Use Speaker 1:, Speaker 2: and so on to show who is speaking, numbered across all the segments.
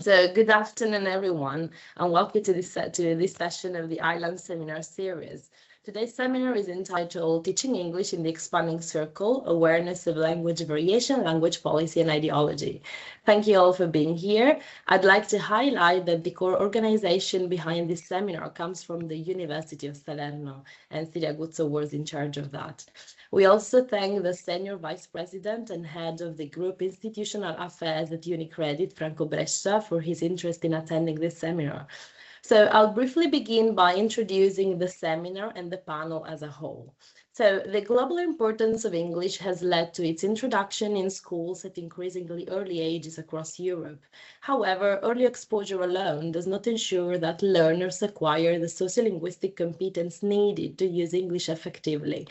Speaker 1: So good afternoon, everyone, and welcome to this session of the I-LanD seminar series. Today's seminar is entitled Teaching English in the Expanding Circle, Awareness of Language Variation, Language Policy and Ideology. Thank you all for being here. I'd like to highlight that the core organization behind this seminar comes from the University of Salerno, and Siria Guzzo was in charge of that. We also thank the Senior Vice President and Head of the Group Institutional Affairs at UniCredit, Franco Brescia, for his interest in attending this seminar. So I'll briefly begin by introducing the seminar and the panel as a whole. So the global importance of English has led to its introduction in schools at increasingly early ages across Europe. However, early exposure alone does not ensure that learners acquire the sociolinguistic competence needed to use English effectively.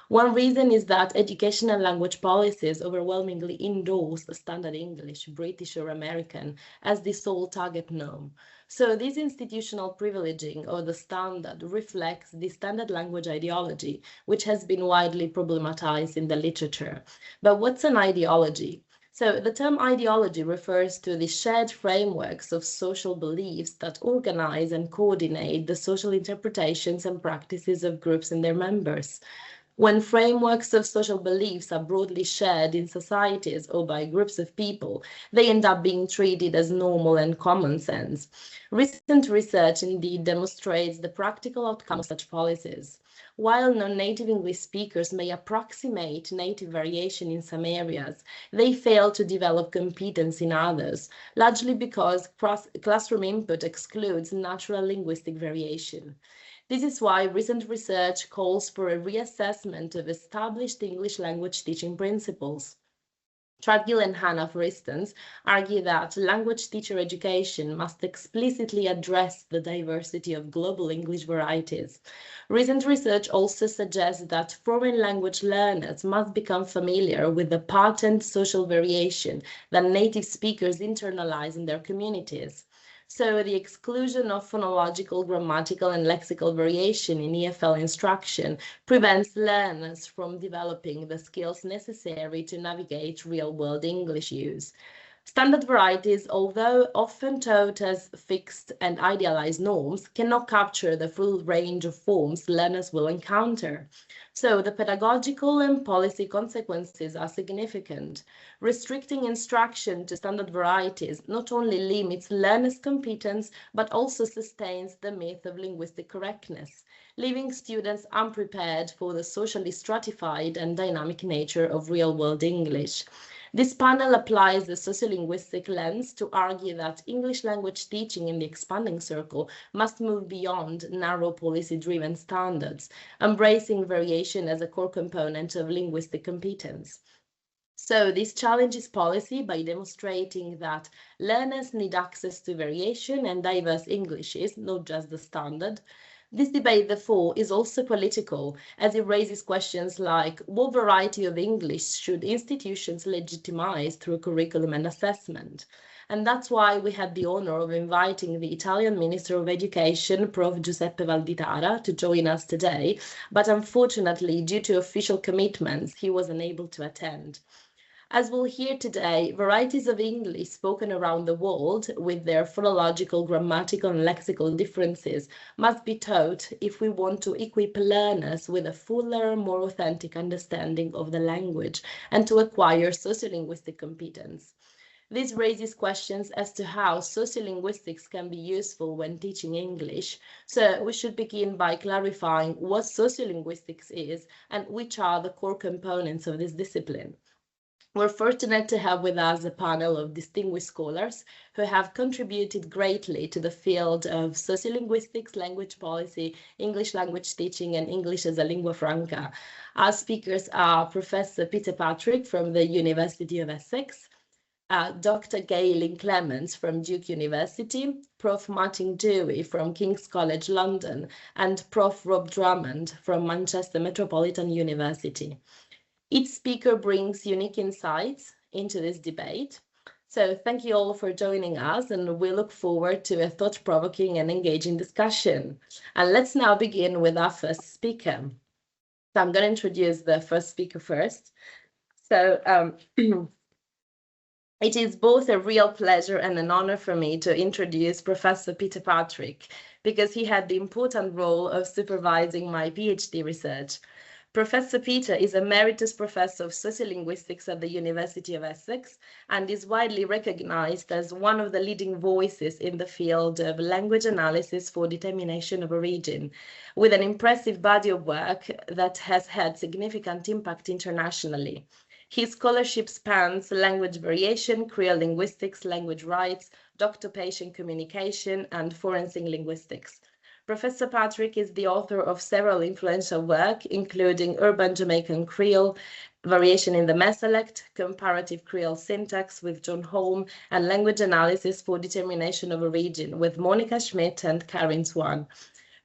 Speaker 1: One reason is that educational language policies overwhelmingly endorse standard English, British or American, as the sole target norm. So this institutional privileging of the standard reflects the standard language ideology, which has been widely problematized in the literature. But what's an ideology? So the term ideology refers to the shared frameworks of social beliefs that organize and coordinate the social interpretations and practices of groups and their members. When frameworks of social beliefs are broadly shared in societies or by groups of people, they end up being treated as normal and common sense. Recent research indeed demonstrates the practical outcome of such policies. While non-native English speakers may approximate native variation in some areas, they fail to develop competence in others, largely because classroom input excludes natural linguistic variation. This is why recent research calls for a reassessment of established English language teaching principles. Gaillynn and Hannah, for instance, argue that language teacher education must explicitly address the diversity of global English varieties. Recent research also suggests that foreign language learners must become familiar with the patent social variation that native speakers internalize in their communities. So the exclusion of phonological, grammatical, and lexical variation in EFL instruction prevents learners from developing the skills necessary to navigate real-world English use. Standard varieties, although often taught as fixed and idealized norms, cannot capture the full range of forms learners will encounter. So the pedagogical and policy consequences are significant. Restricting instruction to standard varieties not only limits learners' competence, but also sustains the myth of linguistic correctness, leaving students unprepared for the socially stratified and dynamic nature of real-world English. This panel applies the sociolinguistic lens to argue that English language teaching in the expanding circle must move beyond narrow policy-driven standards, embracing variation as a core component of linguistic competence. So this challenges policy by demonstrating that learners need access to variation and diverse Englishes, not just the standard. This debate, therefore, is also political, as it raises questions like what variety of English should institutions legitimize through curriculum and assessment? And that's why we had the honor of inviting the Italian Minister of Education, Prof. Giuseppe Valditara, to join us today, but unfortunately, due to official commitments, he was unable to attend. As we'll hear today, varieties of English spoken around the world, with their phonological, grammatical, and lexical differences, must be taught if we want to equip learners with a fuller, more authentic understanding of the language and to acquire sociolinguistic competence. This raises questions as to how sociolinguistics can be useful when teaching English. So we should begin by clarifying what sociolinguistics is and which are the core components of this discipline. We're fortunate to have with us a panel of distinguished scholars who have contributed greatly to the field of sociolinguistics, language policy, English language teaching, and English as a lingua franca. Our speakers are Professor Peter Patrick from the University of Essex, Dr. Gaillynn Clements from Duke University, Prof. Martin Dewey from King's College London, and Prof. Rob Drummond from Manchester Metropolitan University. Each speaker brings unique insights into this debate. So thank you all for joining us, and we look forward to a thought-provoking and engaging discussion. And let's now begin with our first speaker. So I'm going to introduce the first speaker first. So It is both a real pleasure and an honor for me to introduce Professor Peter Patrick, because he had the important role of supervising my PhD research. Professor Peter is Emeritus Professor of Sociolinguistics at the University of Essex and is widely recognized as one of the leading voices in the field of language analysis for determination of origin, with an impressive body of work that has had significant impact internationally. His scholarship spans language variation, Creole linguistics, language rights, doctor-patient communication, and forensic linguistics. Professor Patrick is the author of several influential work, including Urban Jamaican Creole, Variation in the Mesolect, Comparative Creole Syntax with John Holm, and Language Analysis for Determination of Origin with Monica Schmidt and Karen Swan.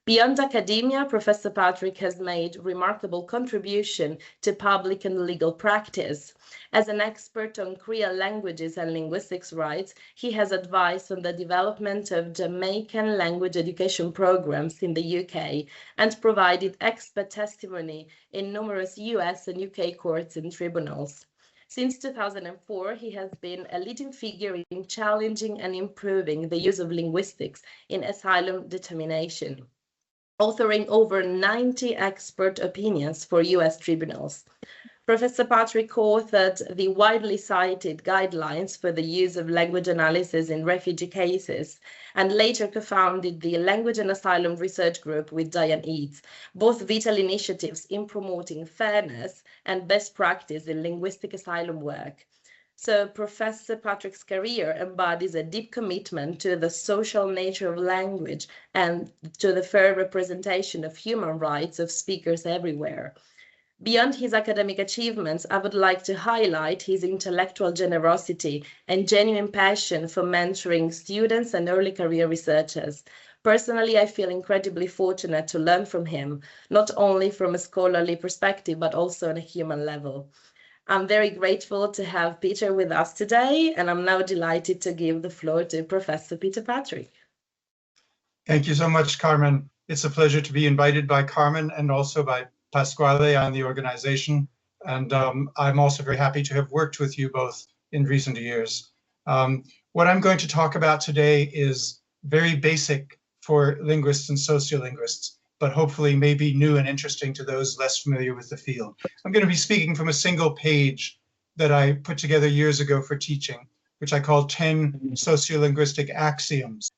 Speaker 1: Beyond academia, Professor Patrick has made remarkable contribution to public and legal practice. As an expert on Creole languages and linguistics rights, he has advised on the development of Jamaican language education programs in the UK and provided expert testimony in numerous US and UK courts and tribunals. Since 2004, he has been a leading figure in challenging and improving the use of linguistics in asylum determination, authoring over 90 expert opinions for US tribunals. Professor Patrick authored the widely cited guidelines for the use of language analysis in refugee cases, and later co-founded the Language and Asylum Research Group with Diane Eads, both vital initiatives in promoting fairness and best practice in linguistic asylum work. So Professor Patrick's career embodies a deep commitment to the social nature of language and to the fair representation of human rights of speakers everywhere. Beyond his academic achievements, I would like to highlight his intellectual generosity and genuine passion for mentoring students and early career researchers. Personally, I feel incredibly fortunate to learn from him, not only from a scholarly perspective, but also on a human level. I'm very grateful to have Peter with us today, and I'm now delighted to give the floor to Professor Peter Patrick.
Speaker 2: Thank you so much, Carmen. It's a pleasure to be invited by Carmen and also by Pasquale on the organization. And I'm also very happy to have worked with you both in recent years. What I'm going to talk about today is very basic for linguists and sociolinguists, but hopefully may be new and interesting to those less familiar with the field. I'm going to be speaking from a single page that I put together years ago for teaching, which I call 10 sociolinguistic axioms.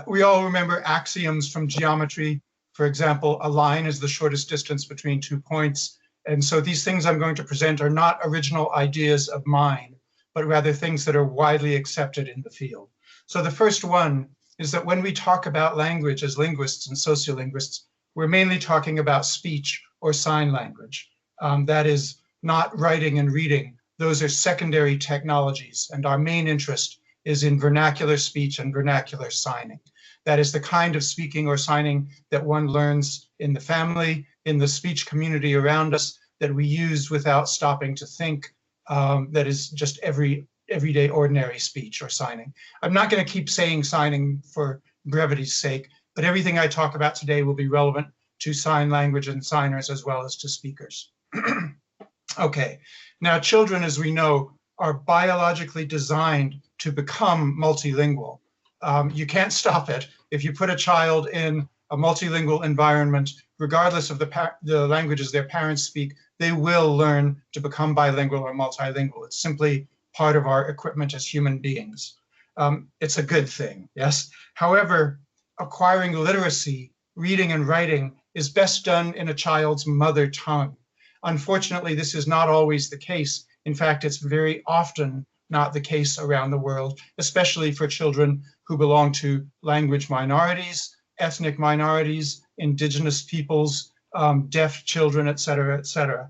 Speaker 2: We all remember axioms from geometry. For example, a line is the shortest distance between 2 points. And so these things I'm going to present are not original ideas of mine, but rather things that are widely accepted in the field. So the first one is that when we talk about language as linguists and sociolinguists, we're mainly talking about speech or sign language. That is not writing and reading. Those are secondary technologies, and our main interest is in vernacular speech and vernacular signing. That is the kind of speaking or signing that one learns in the family, in the speech community around us, that we use without stopping to think, that is just everyday ordinary speech or signing. I'm not going to keep saying signing for brevity's sake, but everything I talk about today will be relevant to sign language and signers as well as to speakers. Okay, now children, as we know, are biologically designed to become multilingual. You can't stop it. If you put a child in a multilingual environment, regardless of the languages their parents speak, they will learn to become bilingual or multilingual. It's simply part of our equipment as human beings. It's a good thing, yes? However, acquiring literacy, reading and writing, is best done in a child's mother tongue. Unfortunately, this is not always the case. In fact, it's very often not the case around the world, especially for children who belong to language minorities, ethnic minorities, indigenous peoples, deaf children, et cetera, et cetera.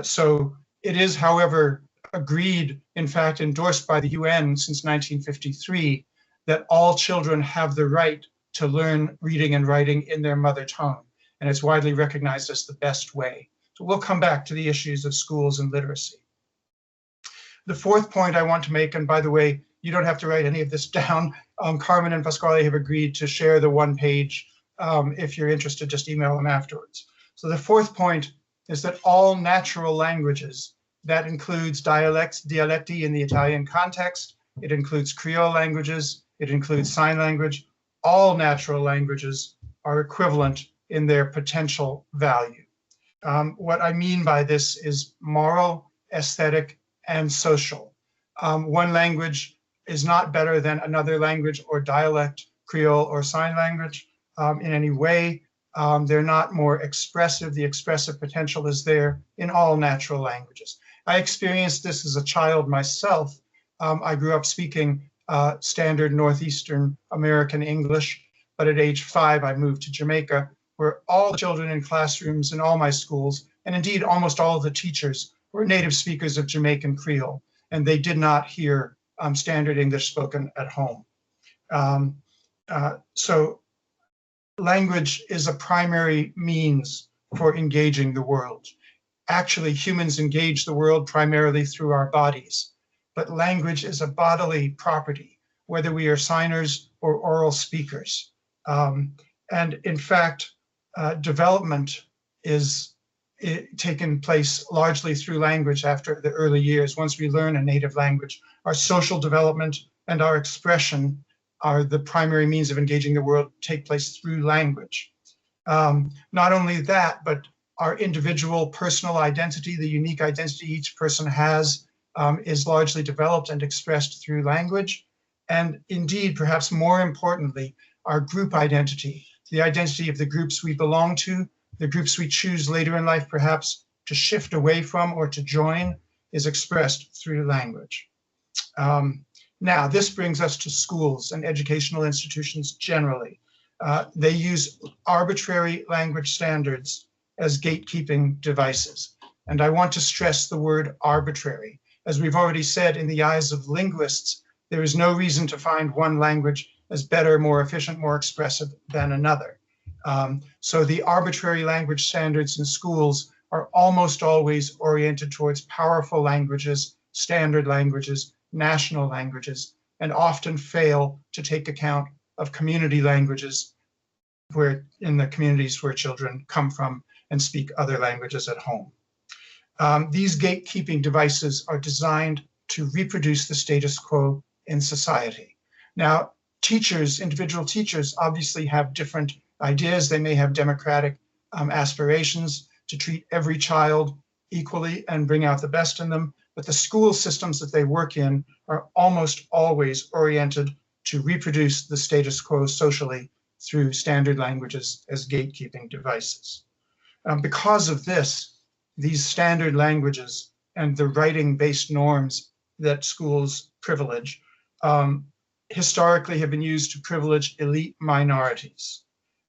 Speaker 2: So it is, however, agreed, in fact, endorsed by the UN since 1953, that all children have the right to learn reading and writing in their mother tongue, and it's widely recognized as the best way. So we'll come back to the issues of schools and literacy. The fourth point I want to make, and by the way, you don't have to write any of this down. Carmen and Pasquale have agreed to share the one page. If you're interested, just email them afterwards. So the fourth point is that all natural languages That includes dialecti in the Italian context. It includes Creole languages. It includes sign language. All natural languages are equivalent in their potential value. What I mean by this is moral, aesthetic, and social. One language is not better than another language or dialect, Creole or sign language in any way. They're not more expressive. The expressive potential is there in all natural languages. I experienced this as a child myself. I grew up speaking standard Northeastern American English, but at age 5, I moved to Jamaica, where all the children in classrooms in all my schools, and indeed almost all of the teachers, were native speakers of Jamaican Creole, and they did not hear standard English spoken at home. So language is a primary means for engaging the world. Actually, humans engage the world primarily through our bodies, but language is a bodily property, whether we are signers or oral speakers. And in fact, development is taken place largely through language after the early years. Once we learn a native language, our social development and our expression are the primary means of engaging the world, take place through language. Not only that, but our individual personal identity, the unique identity each person has, is largely developed and expressed through language. And indeed, perhaps more importantly, our group identity, the identity of the groups we belong to, the groups we choose later in life perhaps to shift away from or to join, is expressed through language. Now, this brings us to schools and educational institutions generally. They use arbitrary language standards as gatekeeping devices. And I want to stress the word arbitrary. As we've already said, in the eyes of linguists, there is no reason to find one language as better, more efficient, more expressive than another. So the arbitrary language standards in schools are almost always oriented towards powerful languages, standard languages, national languages, and often fail to take account of community languages where in the communities where children come from and speak other languages at home. These gatekeeping devices are designed to reproduce the status quo in society. Now, teachers, individual teachers, obviously have different ideas. They may have democratic aspirations to treat every child equally and bring out the best in them, but the school systems that they work in are almost always oriented to reproduce the status quo socially through standard languages as gatekeeping devices. Because of this, these standard languages and the writing-based norms that schools privilege historically have been used to privilege elite minorities,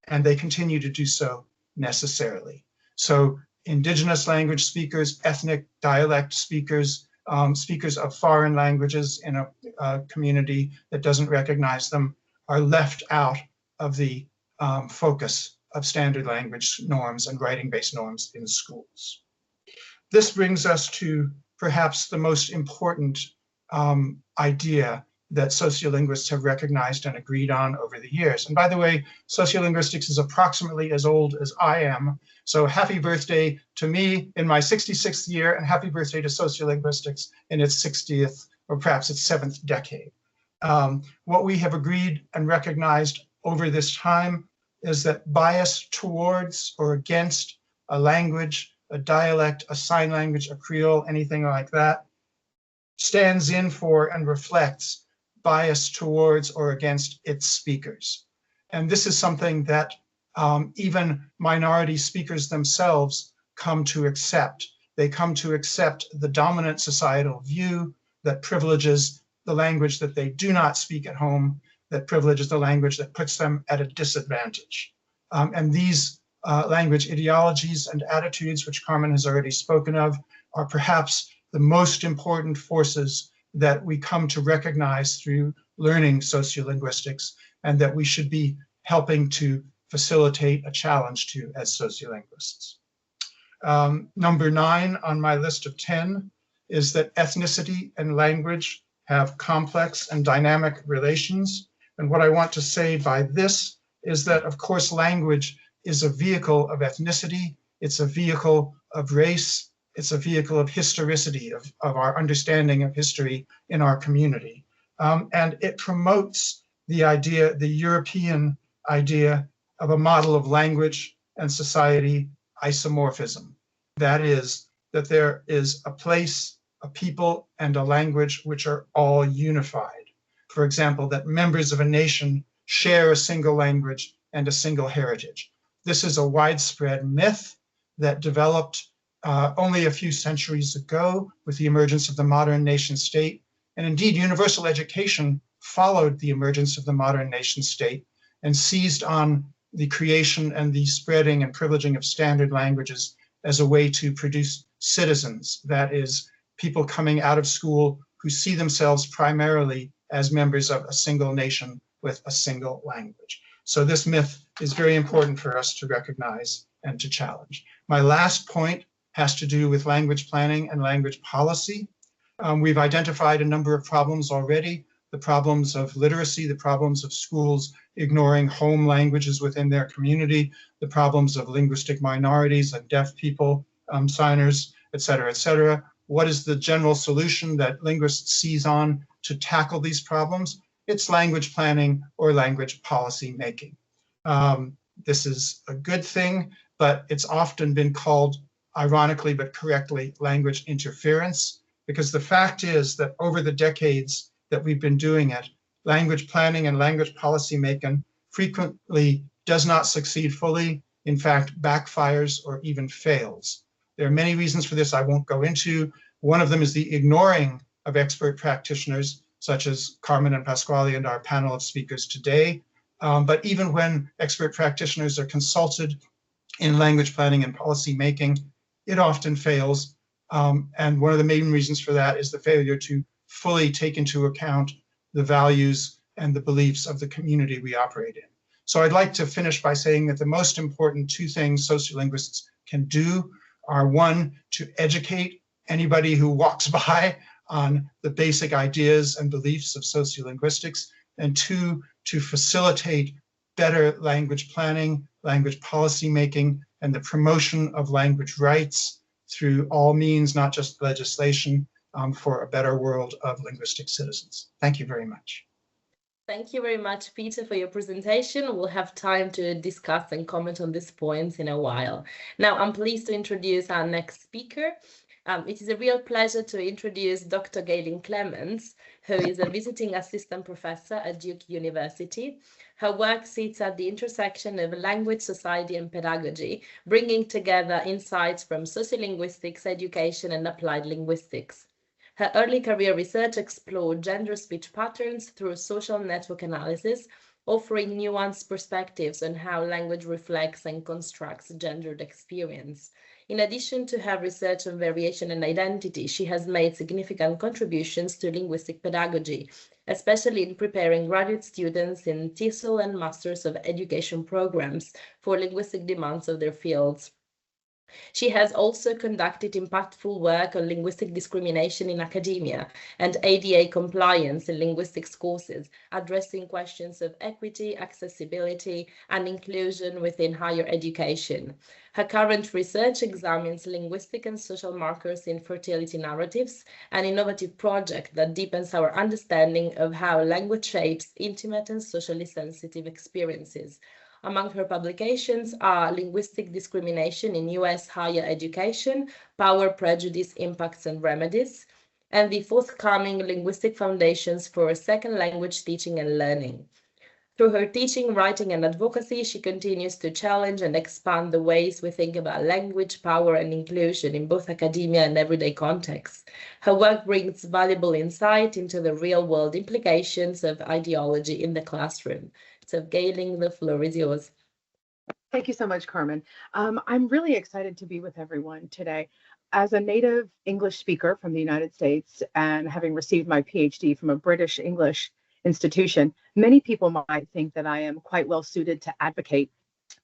Speaker 2: and they continue to do so necessarily. So indigenous language speakers, ethnic dialect speakers, speakers of foreign languages in a community that doesn't recognize them are left out of the focus of standard language norms and writing-based norms in schools. This brings us to perhaps the most important idea that sociolinguists have recognized and agreed on over the years. And by the way, sociolinguistics is approximately as old as I am. So happy birthday to me in my 66th year, and happy birthday to sociolinguistics in its 60th or perhaps its 7th decade. What we have agreed and recognized over this time is that bias towards or against a language, a dialect, a sign language, a Creole, anything like that, stands in for and reflects bias towards or against its speakers. And this is something that even minority speakers themselves come to accept. They come to accept the dominant societal view that privileges the language that they do not speak at home, that privileges the language that puts them at a disadvantage. And these language ideologies and attitudes, which Carmen has already spoken of, are perhaps the most important forces that we come to recognize through learning sociolinguistics, and that we should be helping to facilitate a challenge to as sociolinguists. Number 9 on my list of 10 is that ethnicity and language have complex and dynamic relations. And what I want to say by this is that, of course, language is a vehicle of ethnicity, it's a vehicle of race, It's a vehicle of historicity, of our understanding of history in our community. And it promotes the European idea of a model of language and society isomorphism. That is, that there is a place, a people, and a language which are all unified. For example, that members of a nation share a single language and a single heritage. This is a widespread myth that developed only a few centuries ago with the emergence of the modern nation state. And indeed, universal education followed the emergence of the modern nation state and seized on the creation and the spreading and privileging of standard languages as a way to produce citizens, that is, people coming out of school who see themselves primarily as members of a single nation with a single language. So this myth is very important for us to recognize and to challenge. My last point has to do with language planning and language policy. We've identified a number of problems already, the problems of literacy, the problems of schools ignoring home languages within their community, the problems of linguistic minorities and deaf people, signers, et cetera, et cetera. What is the general solution that linguists seize on to tackle these problems? It's language planning or language policy making. This is a good thing, but it's often been called, ironically but correctly, language interference, because the fact is that over the decades that we've been doing it, language planning and language policy making frequently does not succeed fully, in fact, backfires or even fails. There are many reasons for this I won't go into. One of them is the ignoring of expert practitioners, such as Carmen and Pasquale and our panel of speakers today. But even when expert practitioners are consulted in language planning and policy making, it often fails. And one of the main reasons for that is the failure to fully take into account the values and the beliefs of the community we operate in. So I'd like to finish by saying that the most important two things sociolinguists can do are, one, to educate anybody who walks by on the basic ideas and beliefs of sociolinguistics, and two, to facilitate better language planning, language policy making, and the promotion of language rights through all means, not just legislation, for a better world of linguistic citizens. Thank you very much.
Speaker 1: Thank you very much, Peter, for your presentation. We'll have time to discuss and comment on these points in a while. Now, I'm pleased to introduce our next speaker. It is a real pleasure to introduce Dr. Gaillynn Clements, who is a visiting assistant professor at Duke University. Her work sits at the intersection of language, society, and pedagogy, bringing together insights from sociolinguistics, education, and applied linguistics. Her early career research explored gender speech patterns through social network analysis, offering nuanced perspectives on how language reflects and constructs gendered experience. In addition to her research on variation and identity, she has made significant contributions to linguistic pedagogy, especially in preparing graduate students in TESOL and Masters of Education programs for linguistic demands of their fields. She has also conducted impactful work on linguistic discrimination in academia and ADA compliance in linguistics courses, addressing questions of equity, accessibility, and inclusion within higher education. Her current research examines linguistic and social markers in fertility narratives, an innovative project that deepens our understanding of how language shapes intimate and socially sensitive experiences. Among her publications are Linguistic Discrimination in U.S. Higher Education, Power, Prejudice, Impacts and Remedies, and the forthcoming Linguistic Foundations for Second Language Teaching and Learning. Through her teaching, writing, and advocacy, she continues to challenge and expand the ways we think about language, power, and inclusion in both academia and everyday contexts. Her work brings valuable insight into the real-world implications of ideology in the classroom. So, Gaillynn, the floor is yours.
Speaker 3: Thank you so much, Carmen. I'm really excited to be with everyone today. As a native English speaker from the United States and having received my PhD from a British English institution, many people might think that I am quite well suited to advocate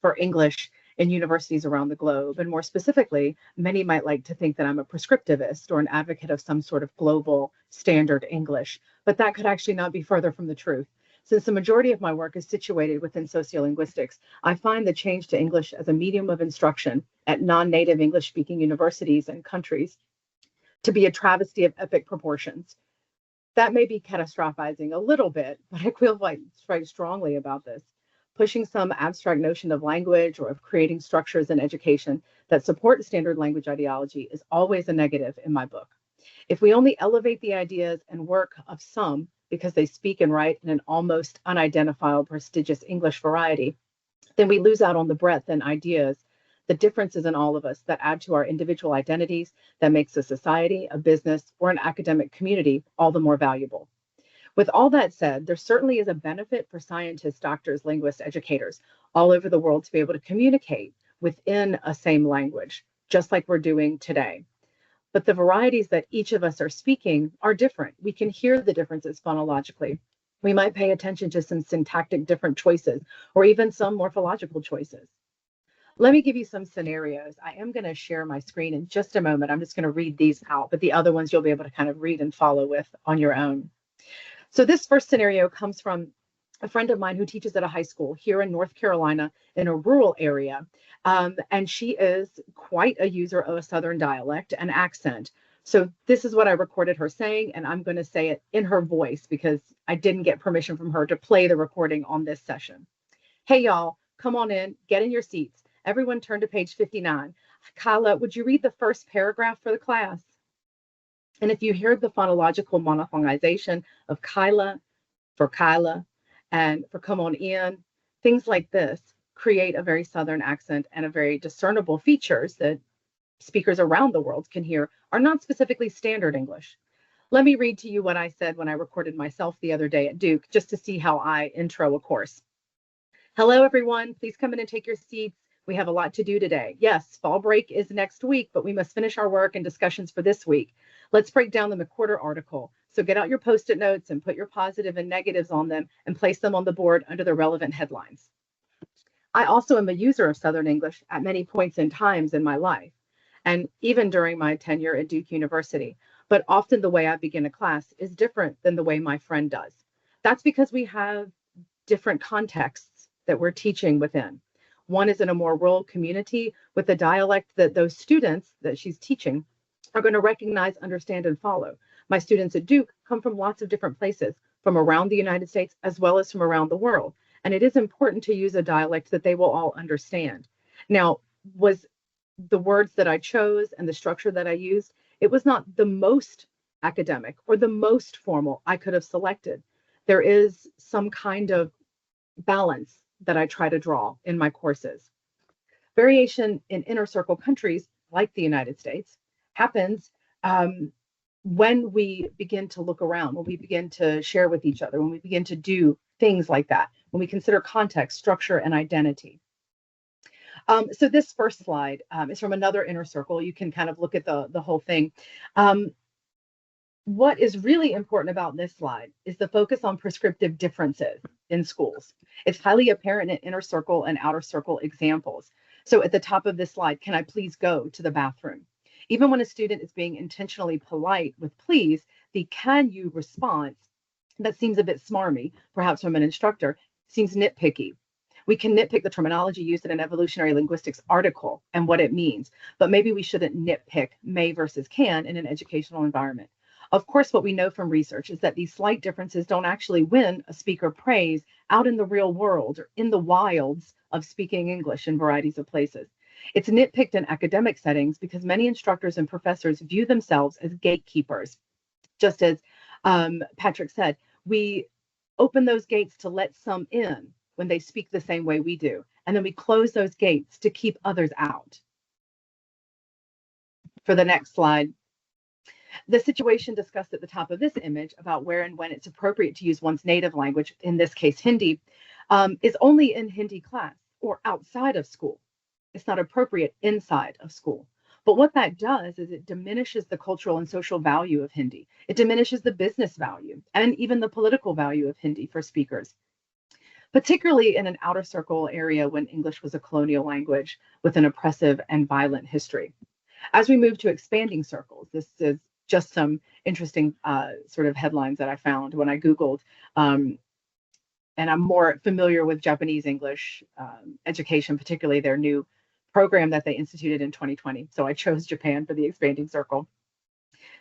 Speaker 3: for English in universities around the globe. And more specifically, many might like to think that I'm a prescriptivist or an advocate of some sort of global standard English, but that could actually not be further from the truth. Since the majority of my work is situated within sociolinguistics, I find the change to English as a medium of instruction at non-native English-speaking universities and countries to be a travesty of epic proportions. That may be catastrophizing a little bit, but I feel quite strongly about this. Pushing some abstract notion of language or of creating structures in education that support standard language ideology is always a negative in my book. If we only elevate the ideas and work of some because they speak and write in an almost unidentifiable prestigious English variety, then we lose out on the breadth and ideas, the differences in all of us that add to our individual identities, that makes a society, a business, or an academic community all the more valuable. With all that said, there certainly is a benefit for scientists, doctors, linguists, educators all over the world to be able to communicate within a same language, just like we're doing today. But the varieties that each of us are speaking are different. We can hear the differences phonologically. We might pay attention to some syntactic different choices, or even some morphological choices. Let me give you some scenarios. I am going to share my screen in just a moment. I'm just going to read these out, but the other ones you'll be able to kind of read and follow with on your own. So this first scenario comes from a friend of mine who teaches at a high school here in North Carolina in a rural area. And she is quite a user of a Southern dialect and accent. So this is what I recorded her saying, and I'm going to say it in her voice because I didn't get permission from her to play the recording on this session. Hey, y'all, come on in, get in your seats. Everyone turn to page 59. Kyla, would you read the first paragraph for the class? And if you hear the phonological monophongization of Kyla for Kyla and for come on in, things like this create a very Southern accent and a very discernible features that speakers around the world can hear are not specifically standard English. Let me read to you what I said when I recorded myself the other day at Duke, just to see how I intro a course. Hello, everyone. Please come in and take your seats. We have a lot to do today. Yes, fall break is next week, but we must finish our work and discussions for this week. Let's break down the McWhorter article. So get out your Post-it notes and put your positive and negatives on them and place them on the board under the relevant headlines. I also am a user of Southern English at many points in times in my life, and even during my tenure at Duke University. But often the way I begin a class is different than the way my friend does. That's because we have different contexts that we're teaching within. One is in a more rural community with a dialect that those students that she's teaching are going to recognize, understand, and follow. My students at Duke come from lots of different places, from around the United States as well as from around the world. And it is important to use a dialect that they will all understand. Now, was the words that I chose and the structure that I used, it was not the most academic or the most formal I could have selected. There is some kind of balance that I try to draw in my courses. Variation in inner circle countries like the United States happens when we begin to look around, when we begin to share with each other, when we begin to do things like that, when we consider context, structure, and identity. So this first slide is from another inner circle. You can kind of look at the whole thing. What is really important about this slide is the focus on prescriptive differences in schools. It's highly apparent in inner circle and outer circle examples. So at the top of this slide, can I please go to the bathroom? Even when a student is being intentionally polite with please, the can you response that seems a bit smarmy, perhaps from an instructor, seems nitpicky. We can nitpick the terminology used in an evolutionary linguistics article and what it means, but maybe we shouldn't nitpick may versus can in an educational environment. Of course, what we know from research is that these slight differences don't actually win a speaker praise out in the real world or in the wilds of speaking English in varieties of places. It's nitpicked in academic settings because many instructors and professors view themselves as gatekeepers. Just as Patrick said, we open those gates to let some in when they speak the same way we do, and then we close those gates to keep others out. For the next slide. The situation discussed at the top of this image about where and when it's appropriate to use one's native language, in this case Hindi, is only in Hindi class or outside of school. It's not appropriate inside of school. But what that does is it diminishes the cultural and social value of Hindi. It diminishes the business value and even the political value of Hindi for speakers, particularly in an outer circle area when English was a colonial language with an oppressive and violent history. As we move to expanding circles, this is just some interesting sort of headlines that I found when I Googled and I'm more familiar with Japanese English education, particularly their new program that they instituted in 2020. So I chose Japan for the expanding circle.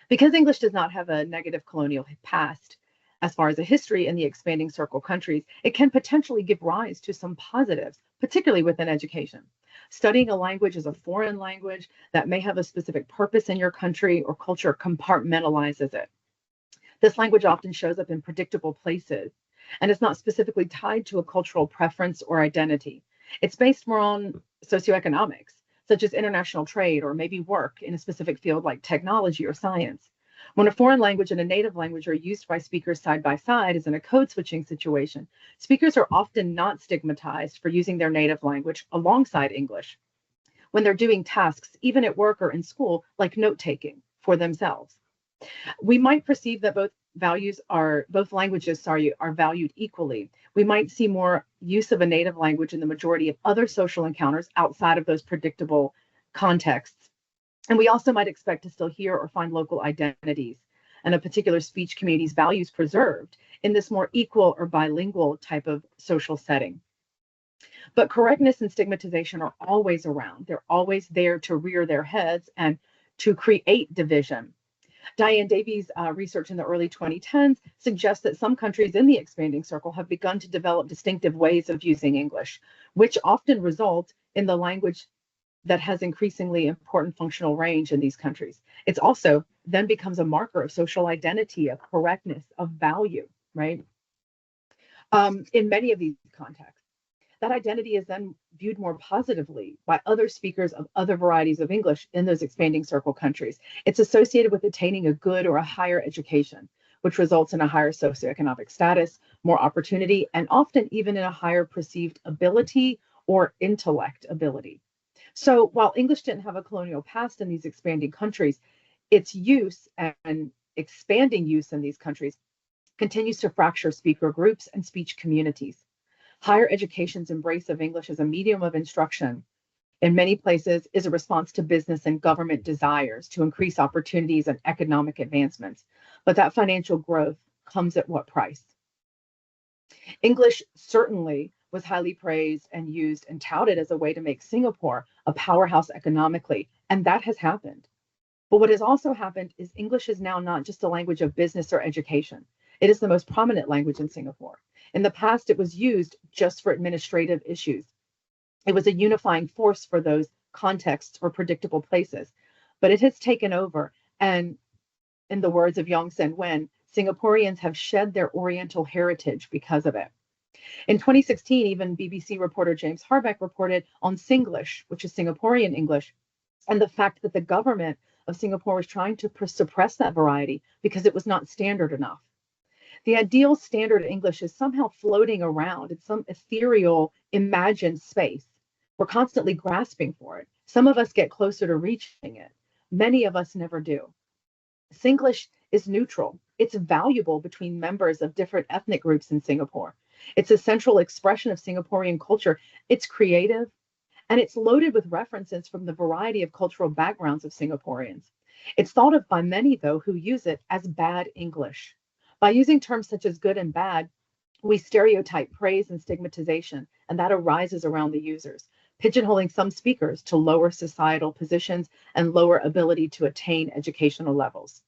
Speaker 3: Because English does not have a negative colonial past as far as a history in the expanding circle countries, it can potentially give rise to some positives, particularly within education. Studying a language as a foreign language that may have a specific purpose in your country or culture compartmentalizes it. This language often shows up in predictable places and is not specifically tied to a cultural preference or identity. It's based more on socioeconomics, such as international trade or maybe work in a specific field like technology or science. When a foreign language and a native language are used by speakers side by side, as in a code switching situation, speakers are often not stigmatized for using their native language alongside English when they're doing tasks, even at work or in school, like note taking for themselves. We might perceive that both languages are valued equally. We might see more use of a native language in the majority of other social encounters outside of those predictable contexts. And we also might expect to still hear or find local identities and a particular speech community's values preserved in this more equal or bilingual type of social setting. But correctness and stigmatization are always around. They're always there to rear their heads and to create division. Diane Davies' research in the early 2010s suggests that some countries in the expanding circle have begun to develop distinctive ways of using English, which often result in the language that has increasingly important functional range in these countries. It's also then becomes a marker of social identity, of correctness, of value, right? In many of these contexts. That identity is then viewed more positively by other speakers of other varieties of English in those expanding circle countries. It's associated with attaining a good or a higher education, which results in a higher socioeconomic status, more opportunity, and often even in a higher perceived ability or intellect ability. So while English didn't have a colonial past in these expanding countries, its use and expanding use in these countries continues to fracture speaker groups and speech communities. Higher education's embrace of English as a medium of instruction in many places is a response to business and government desires to increase opportunities and economic advancements. But that financial growth comes at what price? English certainly was highly praised and used and touted as a way to make Singapore a powerhouse economically, and that has happened. But what has also happened is English is now not just a language of business or education. It is the most prominent language in Singapore. In the past, it was used just for administrative issues. It was a unifying force for those contexts or predictable places, but it has taken over. And in the words of Yong Sen Wen, Singaporeans have shed their Oriental heritage because of it. In 2016, even BBC reporter James Harbeck reported on Singlish, which is Singaporean English, and the fact that the government of Singapore was trying to suppress that variety because it was not standard enough. The ideal standard English is somehow floating around in some ethereal, imagined space. We're constantly grasping for it. Some of us get closer to reaching it. Many of us never do. Singlish is neutral. It's valuable between members of different ethnic groups in Singapore. It's a central expression of Singaporean culture. It's creative, and it's loaded with references from the variety of cultural backgrounds of Singaporeans. It's thought of by many, though, who use it as bad English. By using terms such as good and bad, we stereotype praise and stigmatization, and that arises around the users, pigeonholing some speakers to lower societal positions and lower ability to attain educational levels.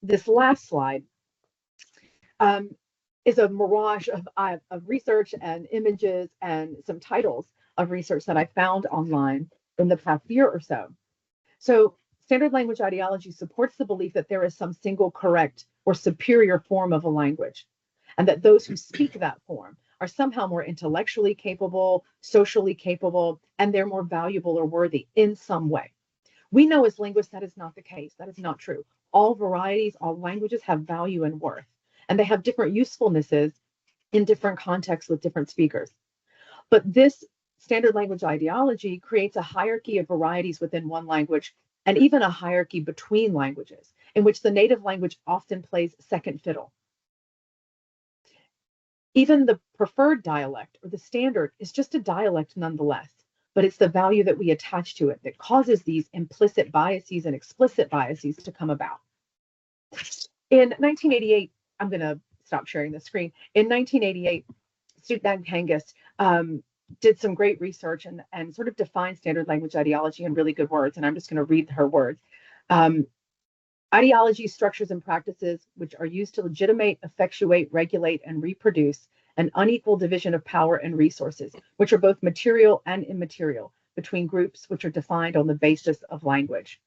Speaker 3: This last slide is a mirage of research and images and some titles of research that I found online in the past year or so. So standard language ideology supports the belief that there is some single correct or superior form of a language, and that those who speak that form are somehow more intellectually capable, socially capable, and they're more valuable or worthy in some way. We know as linguists that is not the case. That is not true. All varieties, all languages have value and worth, and they have different usefulnesses in different contexts with different speakers. But this standard language ideology creates a hierarchy of varieties within one language, and even a hierarchy between languages, in which the native language often plays second fiddle. Even the preferred dialect or the standard is just a dialect nonetheless, but it's the value that we attach to it that causes these implicit biases and explicit biases to come about. In 1988, I'm going to stop sharing the screen. In 1988, Sutnag Hengist did some great research and sort of defined standard language ideology in really good words. And I'm just going to read her words. Ideology, structures, and practices which are used to legitimate, effectuate, regulate, and reproduce an unequal division of power and resources, which are both material and immaterial, between groups which are defined on the basis of language.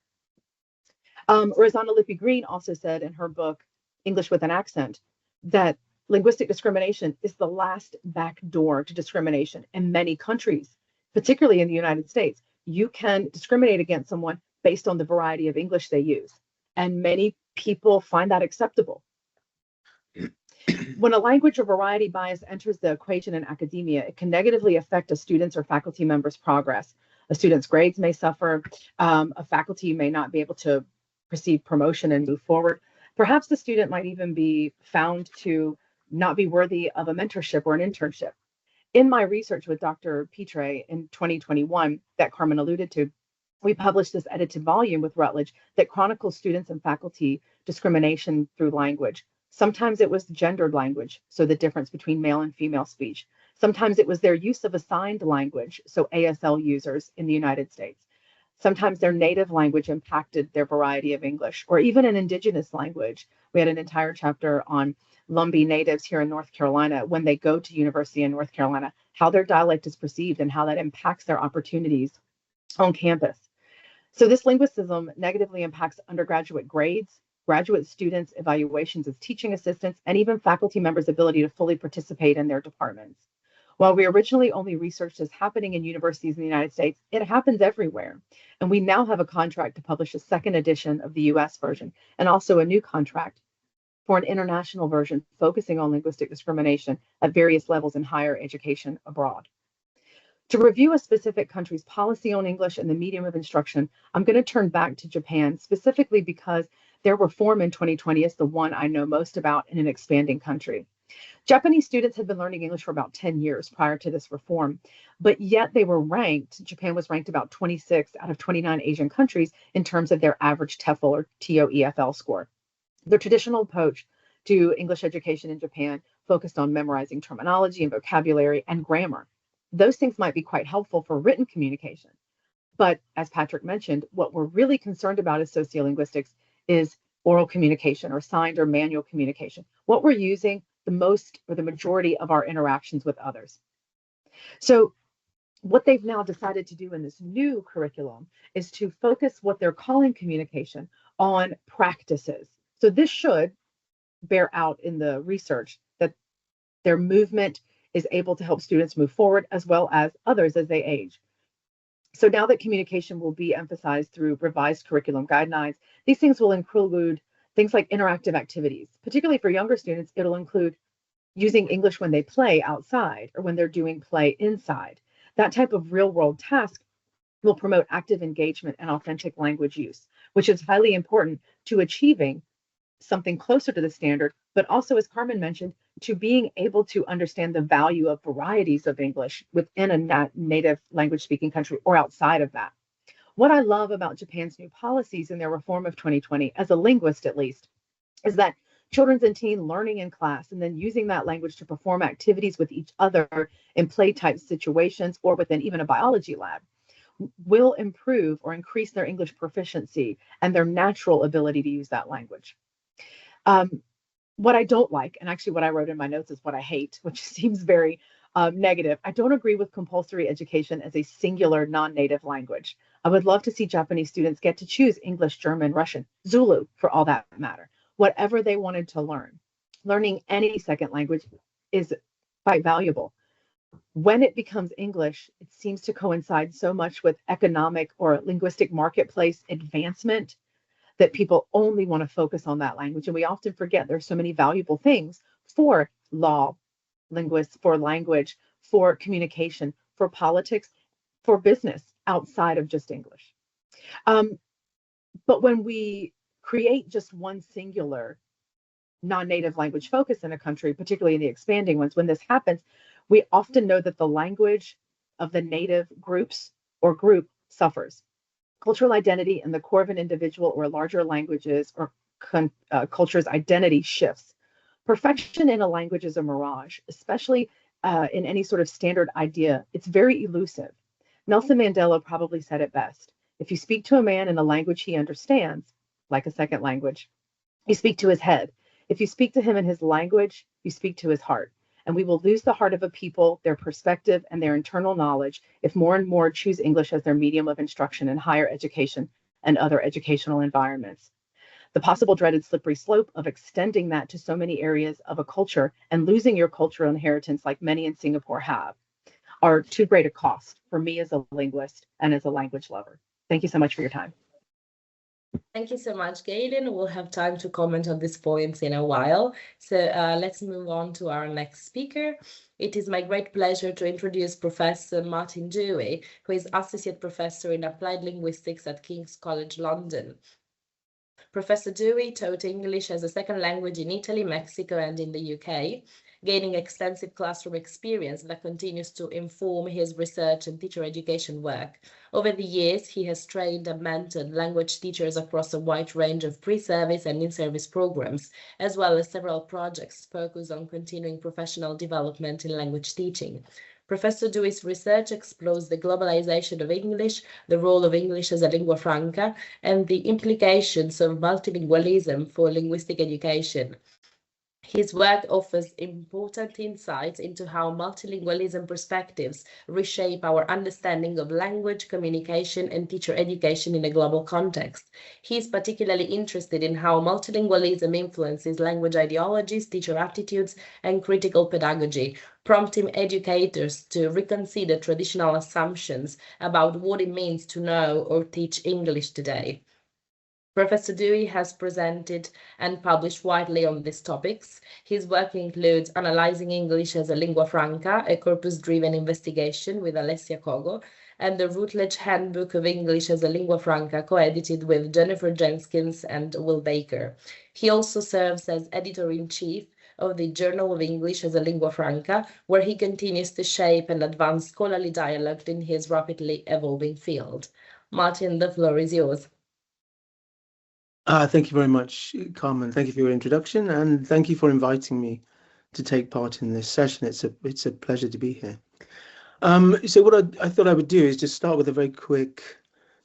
Speaker 3: Rosanna Lippi Green also said in her book, English with an Accent, that linguistic discrimination is the last back door to discrimination in many countries, particularly in the United States. You can discriminate against someone based on the variety of English they use, and many people find that acceptable. When a language or variety bias enters the equation in academia, it can negatively affect a student's or faculty member's progress. A student's grades may suffer. A faculty may not be able to receive promotion and move forward. Perhaps the student might even be found to not be worthy of a mentorship or an internship. In my research with Dr. Pitre in 2021 that Carmen alluded to, we published this edited volume with Routledge that chronicles students and faculty discrimination through language. Sometimes it was gendered language, so the difference between male and female speech. Sometimes it was their use of assigned language, so ASL users in the United States. Sometimes their native language impacted their variety of English, or even an indigenous language. We had an entire chapter on Lumbee natives here in North Carolina when they go to university in North Carolina, how their dialect is perceived and how that impacts their opportunities on campus. So this linguicism negatively impacts undergraduate grades, graduate students' evaluations as teaching assistants, and even faculty members' ability to fully participate in their departments. While we originally only researched as happening in universities in the United States, it happens everywhere. And we now have a contract to publish a second edition of the US version, and also a new contract for an international version focusing on linguistic discrimination at various levels in higher education abroad. To review a specific country's policy on English and the medium of instruction, I'm going to turn back to Japan, specifically because their reform in 2020 is the one I know most about in an expanding country. Japanese students had been learning English for about 10 years prior to this reform, but yet they were ranked, Japan was ranked about 26 out of 29 Asian countries in terms of their average TOEFL or TOEFL score. The traditional approach to English education in Japan focused on memorizing terminology and vocabulary and grammar. Those things might be quite helpful for written communication. But as Patrick mentioned, what we're really concerned about as sociolinguistics is oral communication or signed or manual communication, what we're using the most or the majority of our interactions with others. So what they've now decided to do in this new curriculum is to focus what they're calling communication on practices. So this should bear out in the research that their movement is able to help students move forward as well as others as they age. So now that communication will be emphasized through revised curriculum guidelines, these things will include things like interactive activities. Particularly for younger students, it'll include using English when they play outside or when they're doing play inside. That type of real-world task will promote active engagement and authentic language use, which is highly important to achieving something closer to the standard, but also, as Carmen mentioned, to being able to understand the value of varieties of English within a native language speaking country or outside of that. What I love about Japan's new policies in their reform of 2020, as a linguist at least, is that children's and teen learning in class and then using that language to perform activities with each other in play type situations or within even a biology lab will improve or increase their English proficiency and their natural ability to use that language. What I don't like, and actually what I wrote in my notes is what I hate, which seems very negative. I don't agree with compulsory education as a singular non-native language. I would love to see Japanese students get to choose English, German, Russian, Zulu, for all that matter, whatever they wanted to learn. Learning any second language is quite valuable. When it becomes English, it seems to coincide so much with economic or linguistic marketplace advancement that people only want to focus on that language. And we often forget there's so many valuable things for law, linguists, for language, for communication, for politics, for business outside of just English. But when we create just one singular non-native language focus in a country, particularly in the expanding ones, when this happens, we often know that the language of the native groups or group suffers. Cultural identity and the core of an individual or larger languages or culture's identity shifts. Perfection in a language is a mirage, especially in any sort of standard idea. It's very elusive. Nelson Mandela probably said it best. If you speak to a man in a language he understands, like a second language, you speak to his head. If you speak to him in his language, you speak to his heart. And we will lose the heart of a people, their perspective, and their internal knowledge if more and more choose English as their medium of instruction in higher education and other educational environments. The possible dreaded slippery slope of extending that to so many areas of a culture and losing your cultural inheritance like many in Singapore have are too great a cost for me as a linguist and as a language lover. Thank you so much for your time.
Speaker 1: Thank you so much, Gaillynn. We'll have time to comment on these points in a while. So let's move on to our next speaker. It is my great pleasure to introduce Professor Martin Dewey, who is Associate Professor in Applied Linguistics at King's College London. Professor Dewey taught English as a second language in Italy, Mexico, and in the UK, gaining extensive classroom experience that continues to inform his research and teacher education work. Over the years, he has trained and mentored language teachers across a wide range of pre-service and in-service programs, as well as several projects focused on continuing professional development in language teaching. Professor Dewey's research explores the globalization of English, the role of English as a lingua franca, and the implications of multilingualism for linguistic education. His work offers important insights into how multilingualism perspectives reshape our understanding of language, communication, and teacher education in a global context. He is particularly interested in how multilingualism influences language ideologies, teacher attitudes, and critical pedagogy, prompting educators to reconsider traditional assumptions about what it means to know or teach English today. Professor Dewey has presented and published widely on these topics. His work includes Analyzing English as a Lingua Franca, a corpus-driven investigation with Alessia Kogo, and the Routledge Handbook of English as a Lingua Franca, co-edited with Jennifer Jenkins and Will Baker. He also serves as editor-in-chief of the Journal of English as a Lingua Franca, where he continues to shape and advance scholarly dialogue in his rapidly evolving field. Martin, the floor is yours.
Speaker 4: Thank you very much, Carmen. Thank you for your introduction, and thank you for inviting me to take part in this session. It's a pleasure to be here. So what I thought I would do is just start with a very quick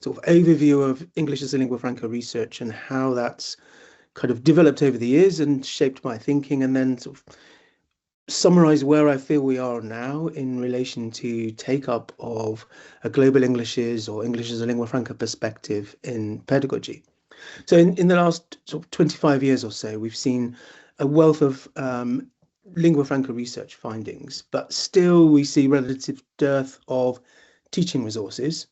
Speaker 4: sort of overview of English as a lingua franca research and how that's kind of developed over the years and shaped my thinking, and then sort of summarize where I feel we are now in relation to take-up of a global Englishes or English as a lingua franca perspective in pedagogy. So in the last sort of 25 years or so, we've seen a wealth of lingua franca research findings, but still we see relative dearth of teaching resources.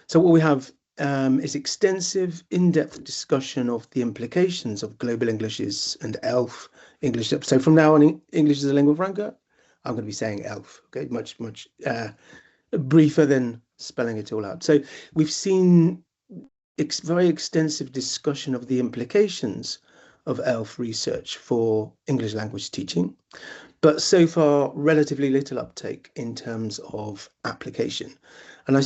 Speaker 4: So what we have is extensive, in-depth discussion of the implications of global Englishes and ELF English. So from now on, English as a lingua franca, I'm going to be saying ELF, okay, much briefer than spelling it all out. So we've seen very extensive discussion of the implications of ELF research for English language teaching, but so far relatively little uptake in terms of application. And I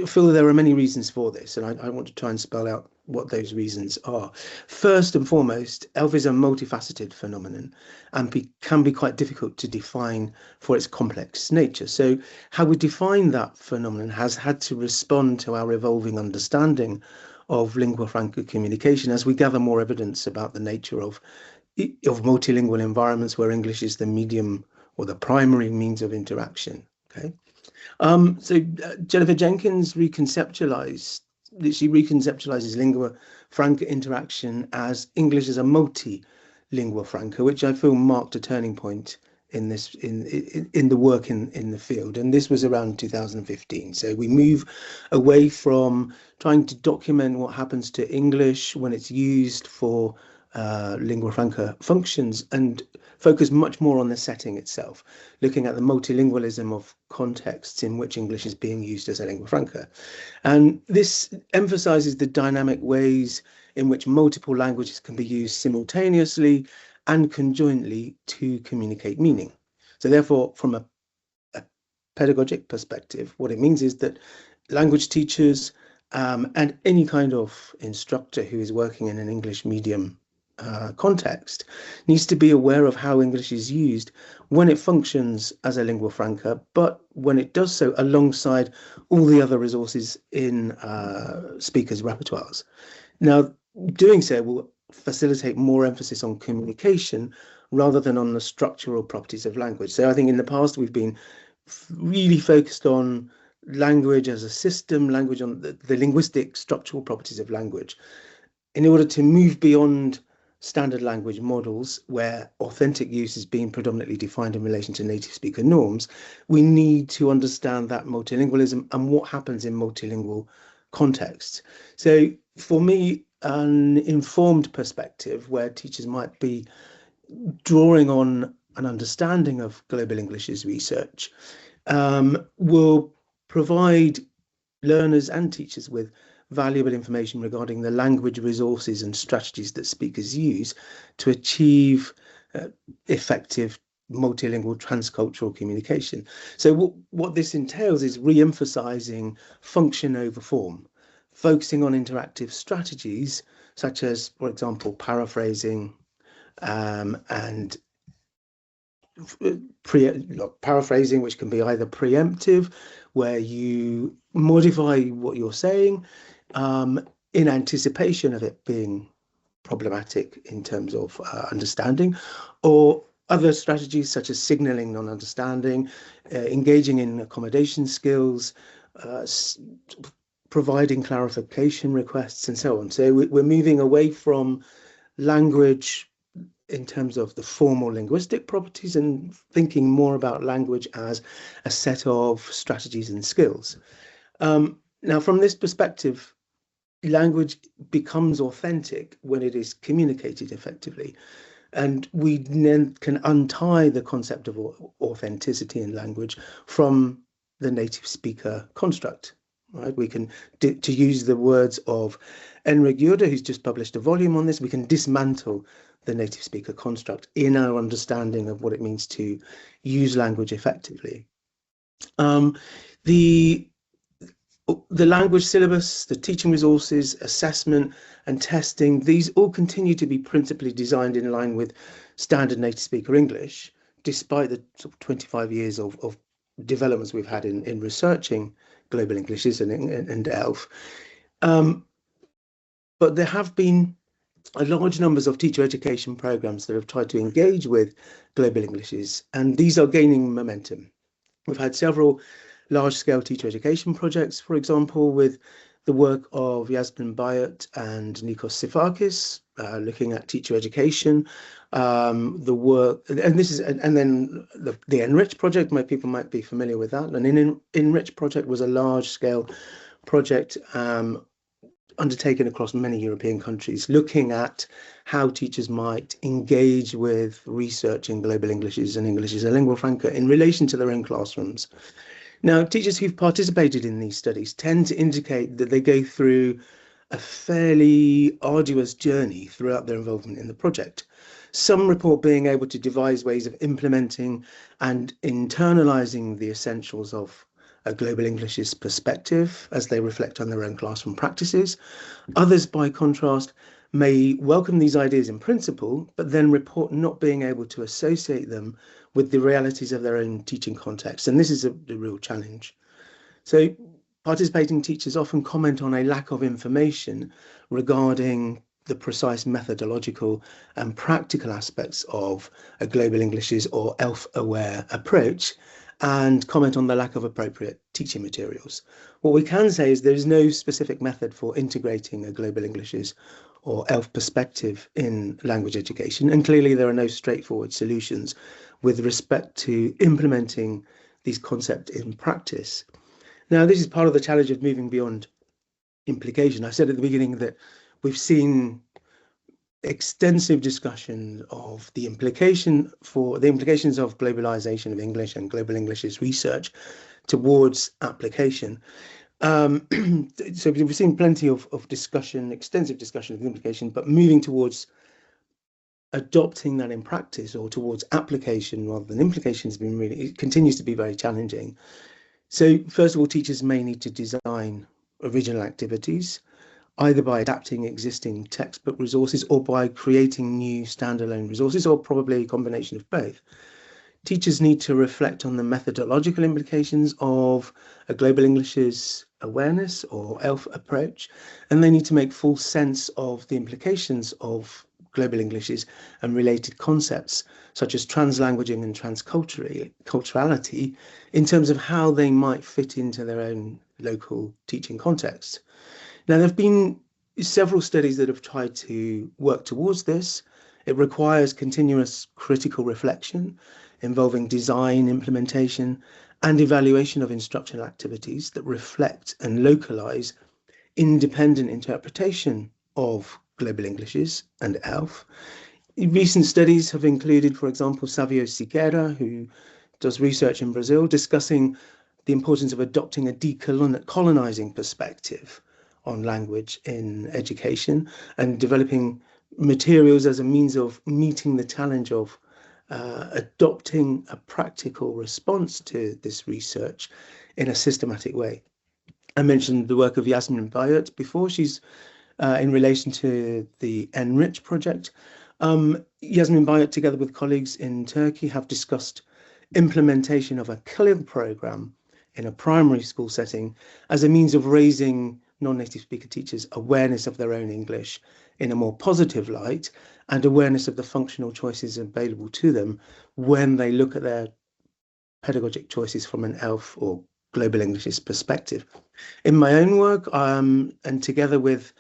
Speaker 4: feel there are many reasons for this, and I want to try and spell out what those reasons are. First and foremost, ELF is a multifaceted phenomenon and can be quite difficult to define for its complex nature. So how we define that phenomenon has had to respond to our evolving understanding of lingua franca communication as we gather more evidence about the nature of multilingual environments where English is the medium or the primary means of interaction. Okay, so Jennifer Jenkins reconceptualizes lingua franca interaction as English as a multi-lingua franca, which I feel marked a turning point in the work in the field, and this was around 2015. So we move away from trying to document what happens to English when it's used for lingua franca functions and focus much more on the setting itself, looking at the multilingualism of contexts in which English is being used as a lingua franca. And this emphasizes the dynamic ways in which multiple languages can be used simultaneously and conjointly to communicate meaning. So therefore, from a pedagogic perspective, what it means is that language teachers and any kind of instructor who is working in an English medium context needs to be aware of how English is used when it functions as a lingua franca, but when it does so alongside all the other resources in speakers' repertoires. Now, doing so will facilitate more emphasis on communication rather than on the structural properties of language. So I think in the past we've been really focused on language as a system, language on the linguistic structural properties of language. In order to move beyond standard language models where authentic use is being predominantly defined in relation to native speaker norms, we need to understand that multilingualism and what happens in multilingual contexts. So for me, an informed perspective where teachers might be drawing on an understanding of Global English's research will provide learners and teachers with valuable information regarding the language resources and strategies that speakers use to achieve effective multilingual transcultural communication. So what this entails is re-emphasizing function over form, focusing on interactive strategies such as, for example, paraphrasing and paraphrasing, which can be either preemptive, where you modify what you're saying in anticipation of it being problematic in terms of understanding, or other strategies such as signaling non-understanding, engaging in accommodation skills, providing clarification requests, and so on. So we're moving away from language in terms of the formal linguistic properties and thinking more about language as a set of strategies and skills. Now, from this perspective, language becomes authentic when it is communicated effectively. And we then can untie the concept of authenticity in language from the native speaker construct. Right? We can, to use the words of Enric Jurda, who's just published a volume on this, we can dismantle the native speaker construct in our understanding of what it means to use language effectively. The language syllabus, the teaching resources, assessment and testing, these all continue to be principally designed in line with standard native speaker English, despite the sort of 25 years of developments we've had in researching Global Englishes and ELF. But there have been a large numbers of teacher education programs that have tried to engage with Global Englishes, and these are gaining momentum. We've had several large-scale teacher education projects, for example, with the work of Yasmin Bayat and Nikos Sifakis, looking at teacher education. The work, and this is, and then the Enrich project, people might be familiar with that. And Enrich project was a large-scale project undertaken across many European countries, looking at how teachers might engage with research in Global Englishes and English as a lingua franca in relation to their own classrooms. Now, teachers who've participated in these studies tend to indicate that they go through a fairly arduous journey throughout their involvement in the project. Some report being able to devise ways of implementing and internalizing the essentials of a Global English's perspective as they reflect on their own classroom practices. Others, by contrast, may welcome these ideas in principle, but then report not being able to associate them with the realities of their own teaching context. And this is the real challenge. So participating teachers often comment on a lack of information regarding the precise methodological and practical aspects of a Global English's or ELF-aware approach, and comment on the lack of appropriate teaching materials. What we can say is there is no specific method for integrating a Global English's or ELF perspective in language education, and clearly there are no straightforward solutions with respect to implementing these concepts in practice. Now, this is part of the challenge of moving beyond implication. I said at the beginning that we've seen extensive discussion of the implications of globalization of English and Global English's research towards application. So we've seen plenty of discussion, extensive discussion of the implication, but moving towards adopting that in practice or towards application rather than implication has been it continues to be very challenging. So first of all, teachers may need to design original activities either by adapting existing textbook resources or by creating new standalone resources, or probably a combination of both. Teachers need to reflect on the methodological implications of a Global English's awareness or ELF approach, and they need to make full sense of the implications of Global Englishes and related concepts such as translanguaging and transculturality in terms of how they might fit into their own local teaching context. Now, there have been several studies that have tried to work towards this. It requires continuous critical reflection involving design, implementation, and evaluation of instructional activities that reflect and localize independent interpretation of Global Englishes and ELF. Recent studies have included, for example, Savio Siqueira, who does research in Brazil, discussing the importance of adopting a decolonizing perspective on language in education and developing materials as a means of meeting the challenge of adopting a practical response to this research in a systematic way. I mentioned the work of Yasmin Bayat before. She's in relation to the Enrich project. Yasmin Bayat, together with colleagues in Turkey, have discussed implementation of a CLIL program in a primary school setting as a means of raising non-native speaker teachers' awareness of their own English in a more positive light and awareness of the functional choices available to them when they look at their pedagogic choices from an ELF or Global English's perspective. In my own work, and together with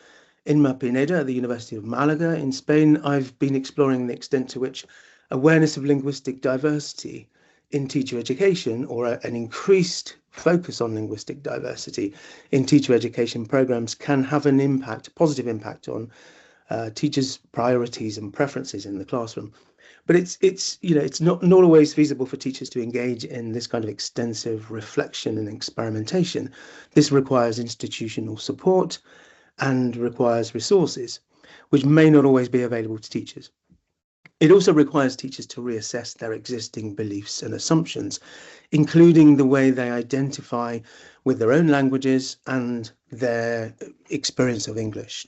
Speaker 4: Inma Pineda at the University of Malaga in Spain, I've been exploring the extent to which awareness of linguistic diversity in teacher education, or an increased focus on linguistic diversity in teacher education programs, can have an impact, a positive impact on teachers' priorities and preferences in the classroom. But it's not always feasible for teachers to engage in this kind of extensive reflection and experimentation. This requires institutional support and requires resources, which may not always be available to teachers. It also requires teachers to reassess their existing beliefs and assumptions, including the way they identify with their own languages and their experience of English.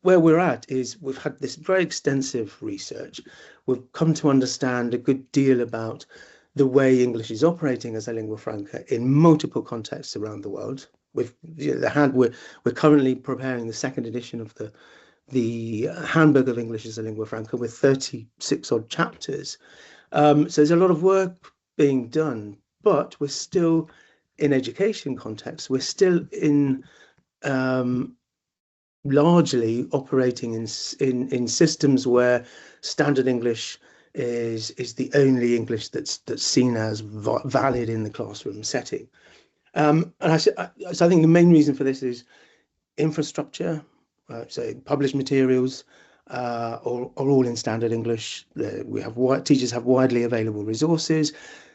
Speaker 4: Where we're at is we've had this very extensive research. We've come to understand a good deal about the way English is operating as a lingua franca in multiple contexts around the world. We're currently preparing the second edition of the Handbook of English as a Lingua Franca with 36 odd chapters. So there's a lot of work being done, but we're still in education context. We're still in largely operating in systems where standard English is the only English that's seen as valid in the classroom setting. So I think the main reason for this is infrastructure. So published materials are all in standard English. Teachers have widely available resources.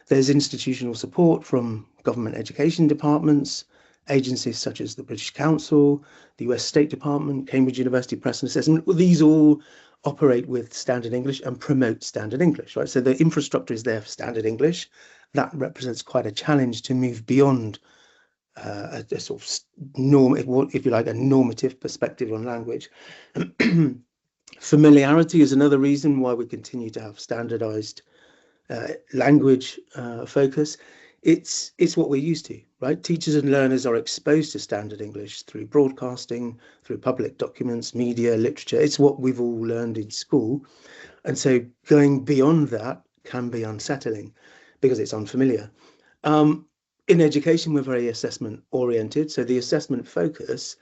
Speaker 4: There's institutional support from government education departments, agencies such as the British Council, the US State Department, Cambridge University Press and Assessment. These all operate with standard English and promote standard English, right? So the infrastructure is there for standard English. That represents quite a challenge to move beyond a sort of norm, if you like, a normative perspective on language. Familiarity is another reason why we continue to have standardized language focus. It's what we're used to, right? Teachers and learners are exposed to standard English through broadcasting, through public documents, media, literature. It's what we've all learned in school. And so going beyond that can be unsettling because it's unfamiliar. In education, we're very assessment oriented. So the assessment focus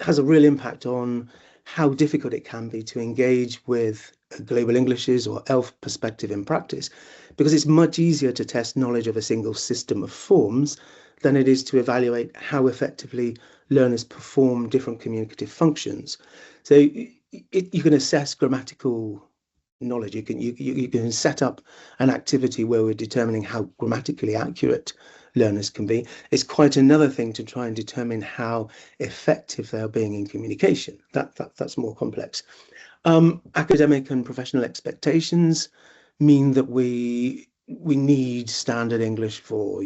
Speaker 4: has a real impact on how difficult it can be to engage with Global Englishes or ELF perspective in practice, because it's much easier to test knowledge of a single system of forms than it is to evaluate how effectively learners perform different communicative functions. So you can assess grammatical knowledge. You can set up an activity where we're determining how grammatically accurate learners can be. It's quite another thing to try and determine how effective they're being in communication. That's more complex. Academic and professional expectations mean that we we need standard English for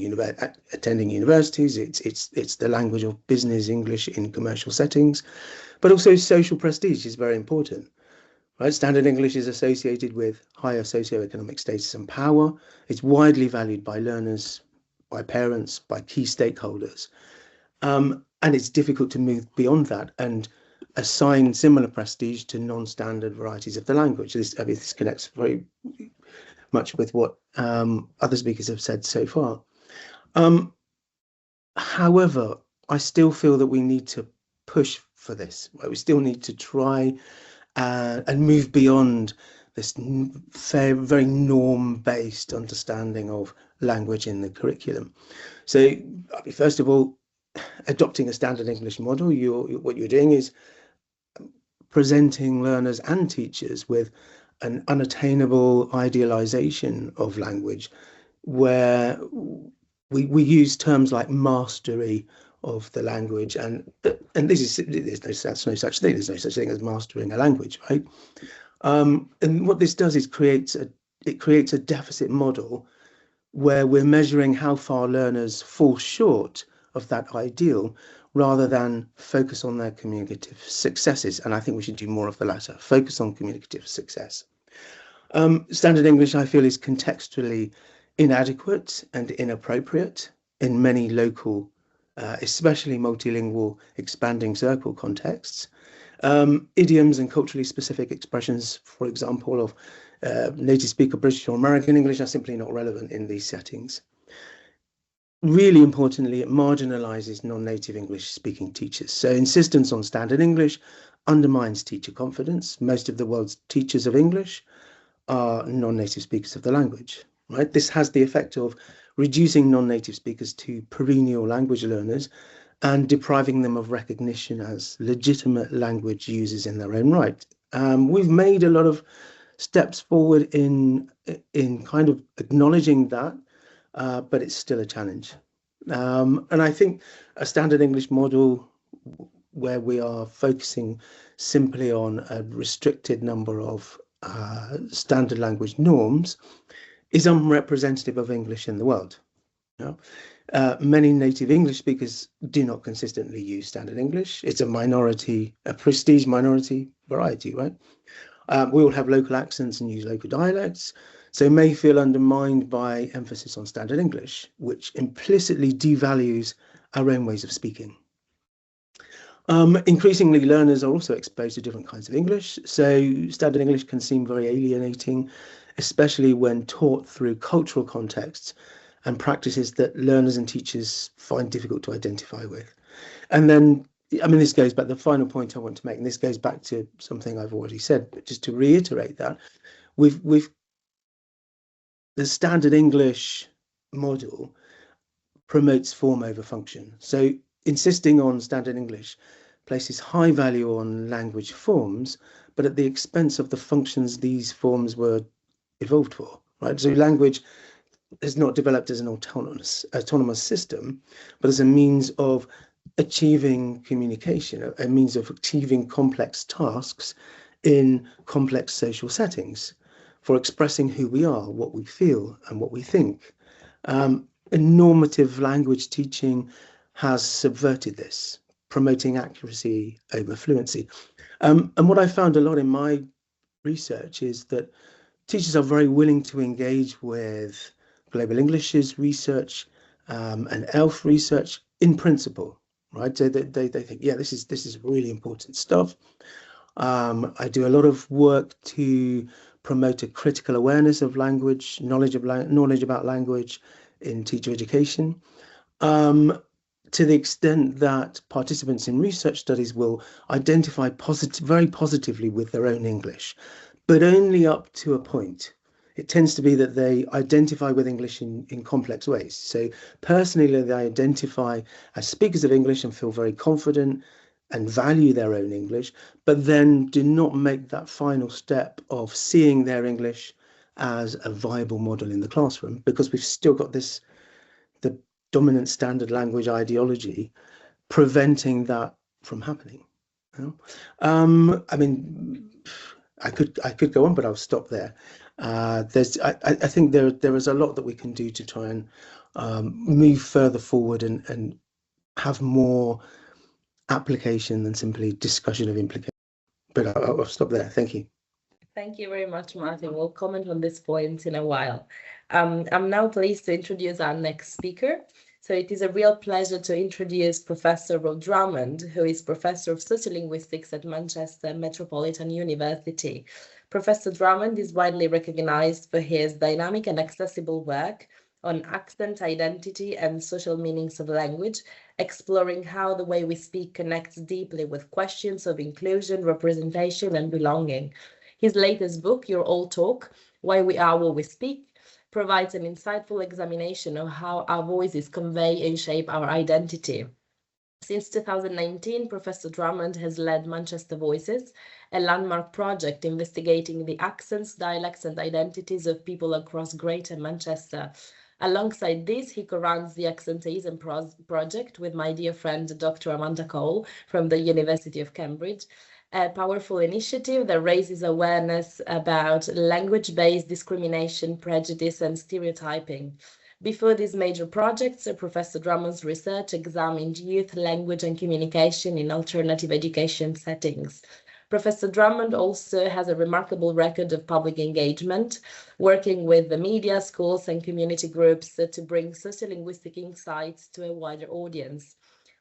Speaker 4: attending universities. It's the language of business English in commercial settings, but also social prestige is very important. Right? Standard English is associated with higher socioeconomic status and power. It's widely valued by learners, by parents, by key stakeholders. And it's difficult to move beyond that and assign similar prestige to non-standard varieties of the language. This connects very much with what other speakers have said so far. However, I still feel that we need to push for this. Right? We still need to try and move beyond this very norm-based understanding of language in the curriculum. So, first of all, adopting a standard English model, what you're doing is presenting learners and teachers with an unattainable idealization of language, where we use terms like mastery of the language, and there's no such thing. There's no such thing as mastering a language, right? And what this does is it creates a deficit model where we're measuring how far learners fall short of that ideal, rather than focus on their communicative successes. And I think we should do more of the latter, focus on communicative success. Standard English, I feel, is contextually inadequate and inappropriate in many local, especially multilingual, expanding circle contexts. Idioms and culturally specific expressions, for example, of native speaker British or American English, are simply not relevant in these settings. Really importantly, it marginalizes non-native English speaking teachers. So insistence on standard English undermines teacher confidence. Most of the world's teachers of English are non-native speakers of the language, right? This has the effect of reducing non-native speakers to perennial language learners and depriving them of recognition as legitimate language users in their own right. We've made a lot of steps forward in kind of acknowledging that, but it's still a challenge. And I think a standard English model where we are focusing simply on a restricted number of standard language norms is unrepresentative of English in the world. Many native English speakers do not consistently use standard English. It's a prestige minority variety, right? We all have local accents and use local dialects, so may feel undermined by emphasis on standard English, which implicitly devalues our own ways of speaking. Increasingly, learners are also exposed to different kinds of English, so standard English can seem very alienating, especially when taught through cultural contexts and practices that learners and teachers find difficult to identify with. And then, this goes back, the final point I want to make, and this goes back to something I've already said, but just to reiterate that, the standard English model promotes form over function. So insisting on standard English places high value on language forms, but at the expense of the functions these forms were evolved for, right? So language is not developed as an autonomous system, but as a means of achieving communication, a means of achieving complex tasks in complex social settings, for expressing who we are, what we feel, and what we think. Normative language teaching has subverted this, promoting accuracy over fluency. And what I found a lot in my research is that teachers are very willing to engage with Global English's research and ELF research in principle, right? So they think, yeah, this is really important stuff. I do a lot of work to promote a critical awareness of language, knowledge about language in teacher education, to the extent that participants in research studies will identify very positively with their own English, but only up to a point. It tends to be that they identify with English in complex ways. So personally, they identify as speakers of English and feel very confident and value their own English, but then do not make that final step of seeing their English as a viable model in the classroom, because we've still got the dominant standard language ideology preventing that from happening. I could go on, but I'll stop there. I think there is a lot that we can do to try and move further forward and have more application than simply discussion of implication. But I'll stop there. Thank you.
Speaker 1: Thank you very much, Martin. We'll comment on this point in a while. I'm now pleased to introduce our next speaker. So it is a real pleasure to introduce Professor Rob Drummond, who is Professor of Sociolinguistics at Manchester Metropolitan University. Professor Drummond is widely recognized for his dynamic and accessible work on accent, identity, and social meanings of language, exploring how the way we speak connects deeply with questions of inclusion, representation, and belonging. His latest book, Your All Talk, Why We Are What We Speak, provides an insightful examination of how our voices convey and shape our identity. Since 2019, Professor Drummond has led Manchester Voices, a landmark project investigating the accents, dialects, and identities of people across Greater Manchester. Alongside this, he co-runs the Accentism project with my dear friend, Dr. Amanda Cole from the University of Cambridge, a powerful initiative that raises awareness about language-based discrimination, prejudice, and stereotyping. Before these major projects, Professor Drummond's research examined youth language and communication in alternative education settings. Professor Drummond also has a remarkable record of public engagement, working with the media, schools, and community groups to bring sociolinguistic insights to a wider audience.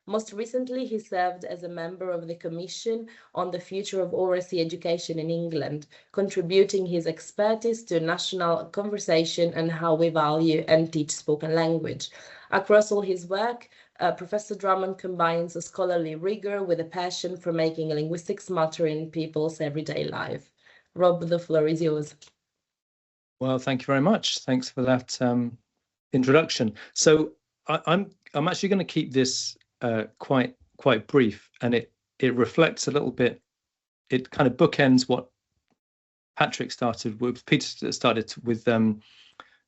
Speaker 1: Most recently, he served as a member of the Commission on the Future of Oral Education in England, contributing his expertise to national conversation and how we value and teach spoken language. Across all his work, Professor Drummond combines a scholarly rigor with a passion for making linguistics matter in people's everyday life. Rob, the floor is yours.
Speaker 5: Well, thank you very much. Thanks for that introduction. So I'm actually going to keep this quite brief, and it reflects a little bit. It kind of bookends what Peter started with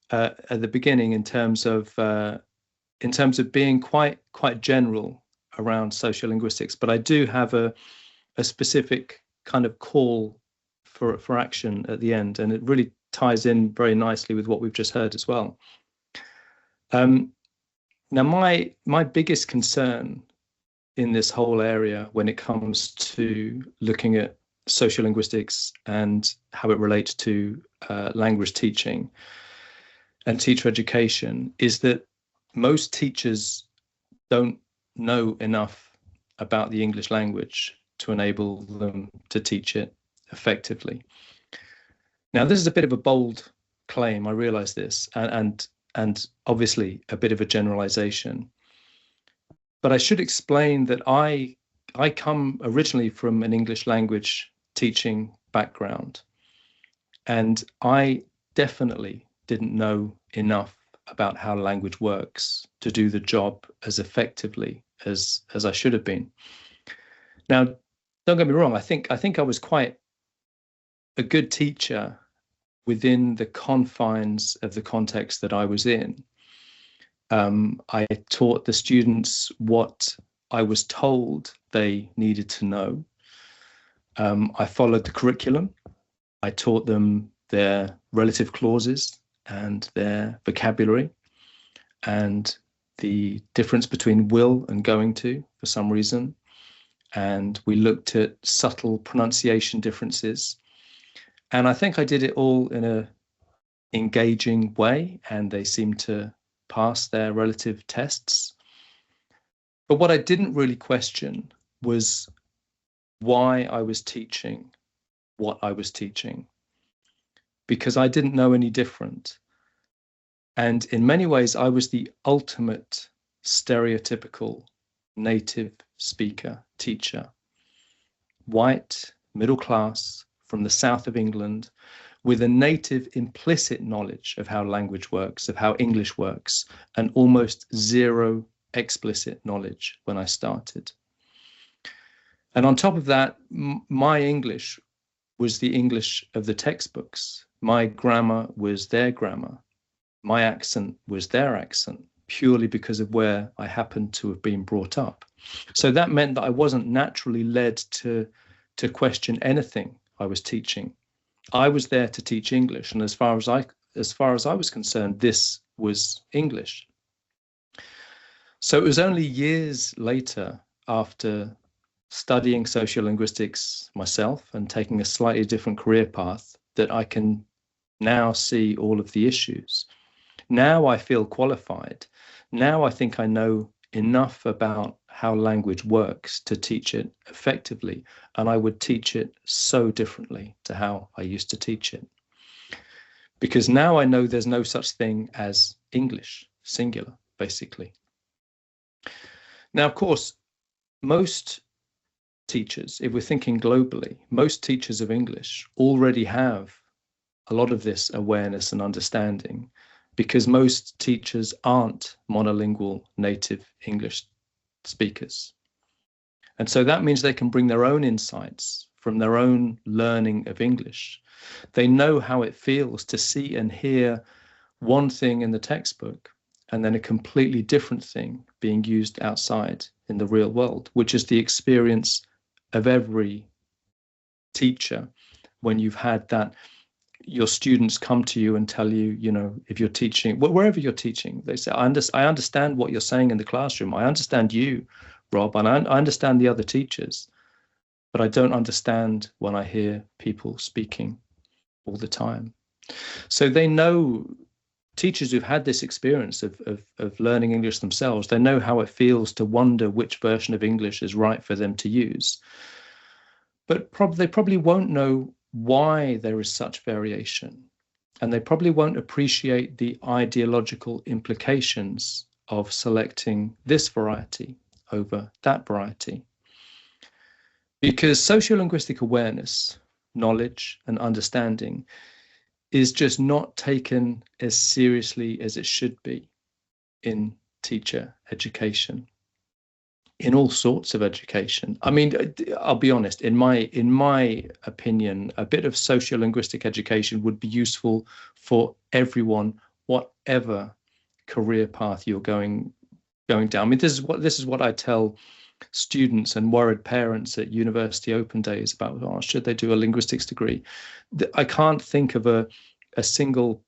Speaker 5: at the beginning in terms of being quite general around sociolinguistics. But I do have a specific kind of call for action at the end, and it really ties in very nicely with what we've just heard as well. Now, my biggest concern in this whole area when it comes to looking at sociolinguistics and how it relates to language teaching and teacher education is that most teachers don't know enough about the English language to enable them to teach it effectively. Now, this is a bit of a bold claim, I realize this, and obviously a bit of a generalization. But I should explain that I come originally from an English language teaching background, and I definitely didn't know enough about how language works to do the job as effectively as I should have been. Now, don't get me wrong, I think I was quite a good teacher within the confines of the context that I was in. I taught the students what I was told they needed to know. I followed the curriculum. I taught them their relative clauses and their vocabulary and the difference between will and going to for some reason. And we looked at subtle pronunciation differences. And I think I did it all in a engaging way, and they seemed to pass their relative tests. But what I didn't really question was why I was teaching what I was teaching, because I didn't know any different. And in many ways, I was the ultimate stereotypical native speaker teacher, white, middle class, from the south of England, with a native implicit knowledge of how language works, of how English works, and almost zero explicit knowledge when I started. And on top of that, my English was the English of the textbooks. My grammar was their grammar. My accent was their accent, purely because of where I happened to have been brought up. So that meant that I wasn't naturally led to question anything I was teaching I was there to teach English, and as far as I was concerned, this was English. So it was only years later, after studying sociolinguistics myself and taking a slightly different career path, that I can now see all of the issues. Now I feel qualified. Now I think I know enough about how language works to teach it effectively, and I would teach it so differently to how I used to teach it. Because now I know there's no such thing as English, singular, basically. Now, of course, most teachers, if we're thinking globally, most teachers of English already have a lot of this awareness and understanding, because most teachers aren't monolingual native English speakers. And so that means they can bring their own insights from their own learning of English. They know how it feels to see and hear one thing in the textbook and then a completely different thing being used outside in the real world, which is the experience of every teacher when you've had that. Your students come to you and tell you, you know, if you're teaching, wherever you're teaching, they say, I understand what you're saying in the classroom. I understand you, Rob, and I understand the other teachers, but I don't understand when I hear people speaking all the time. So they know, teachers who've had this experience of learning English themselves, they know how it feels to wonder which version of English is right for them to use. But they probably won't know why there is such variation, and they probably won't appreciate the ideological implications of selecting this variety over that variety. Because sociolinguistic awareness, knowledge, and understanding is just not taken as seriously as it should be in teacher education, in all sorts of education. I mean, I'll be honest, in my opinion, a bit of sociolinguistic education would be useful for everyone, whatever career path you're going down. I mean, this is what I tell students and worried parents at university open days about, oh, should they do a linguistics degree? I can't think of a single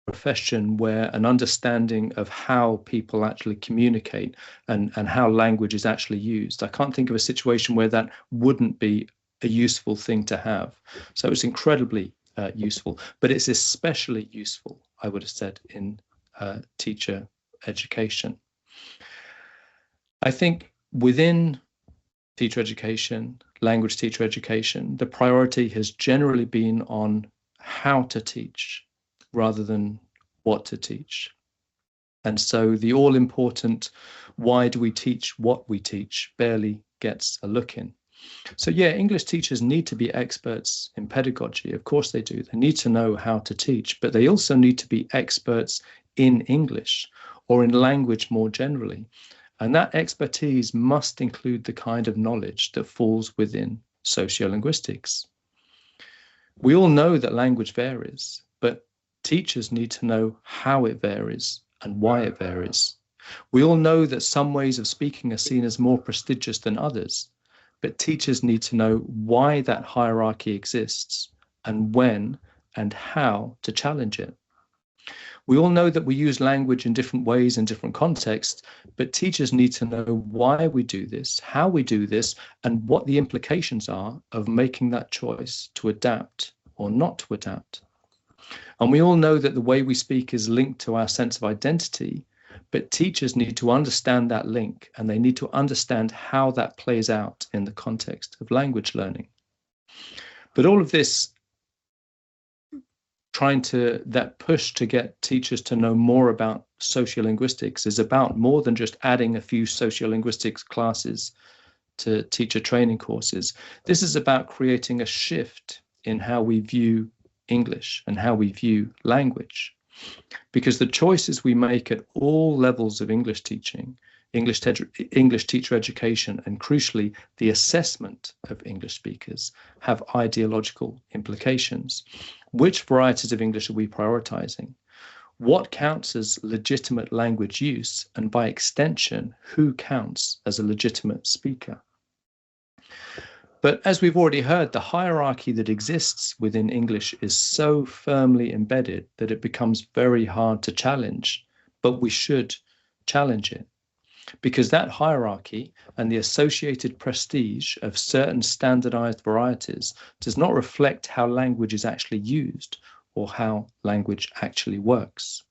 Speaker 5: profession where an understanding of how people actually communicate and how language is actually used. I can't think of a situation where that wouldn't be a useful thing to have. So it's incredibly useful, but it's especially useful, I would have said, in teacher education. I think within teacher education, language teacher education, the priority has generally been on how to teach rather than what to teach. And so the all-important why do we teach what we teach barely gets a look in. So yeah, English teachers need to be experts in pedagogy. Of course they do. They need to know how to teach, but they also need to be experts in English or in language more generally. And that expertise must include the kind of knowledge that falls within sociolinguistics. We all know that language varies, but teachers need to know how it varies and why it varies. We all know that some ways of speaking are seen as more prestigious than others, but teachers need to know why that hierarchy exists and when and how to challenge it. We all know that we use language in different ways in different contexts, but teachers need to know why we do this, how we do this, and what the implications are of making that choice to adapt or not to adapt. And we all know that the way we speak is linked to our sense of identity, but teachers need to understand that link, and they need to understand how that plays out in the context of language learning. But all of this, that push to get teachers to know more about sociolinguistics is about more than just adding a few sociolinguistics classes to teacher training courses. This is about creating a shift in how we view English and how we view language. Because the choices we make at all levels of English teaching, English teacher education, and crucially, the assessment of English speakers have ideological implications. Which varieties of English are we prioritizing? What counts as legitimate language use? And by extension, who counts as a legitimate speaker? But as we've already heard, the hierarchy that exists within English is so firmly embedded that it becomes very hard to challenge, but we should challenge it. Because that hierarchy and the associated prestige of certain standardized varieties does not reflect how language is actually used or how language actually works.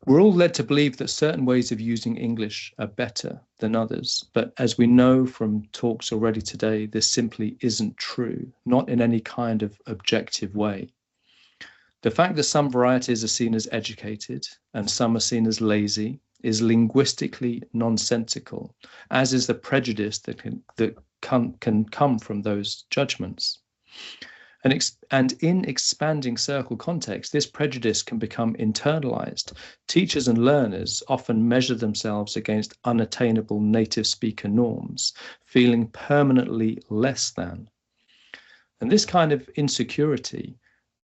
Speaker 5: We're all led to believe that certain ways of using English are better than others, but as we know from talks already today, this simply isn't true, not in any kind of objective way. The fact that some varieties are seen as educated and some are seen as lazy is linguistically nonsensical, as is the prejudice that can come from those judgments. And in expanding circle context, this prejudice can become internalized. Teachers and learners often measure themselves against unattainable native speaker norms, feeling permanently less than. And this kind of insecurity,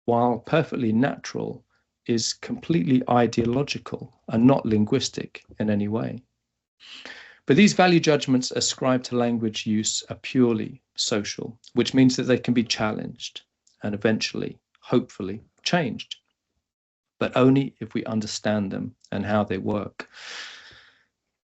Speaker 5: while perfectly natural, is completely ideological and not linguistic in any way. But these value judgments ascribed to language use are purely social, which means that they can be challenged and eventually, hopefully, changed, but only if we understand them and how they work.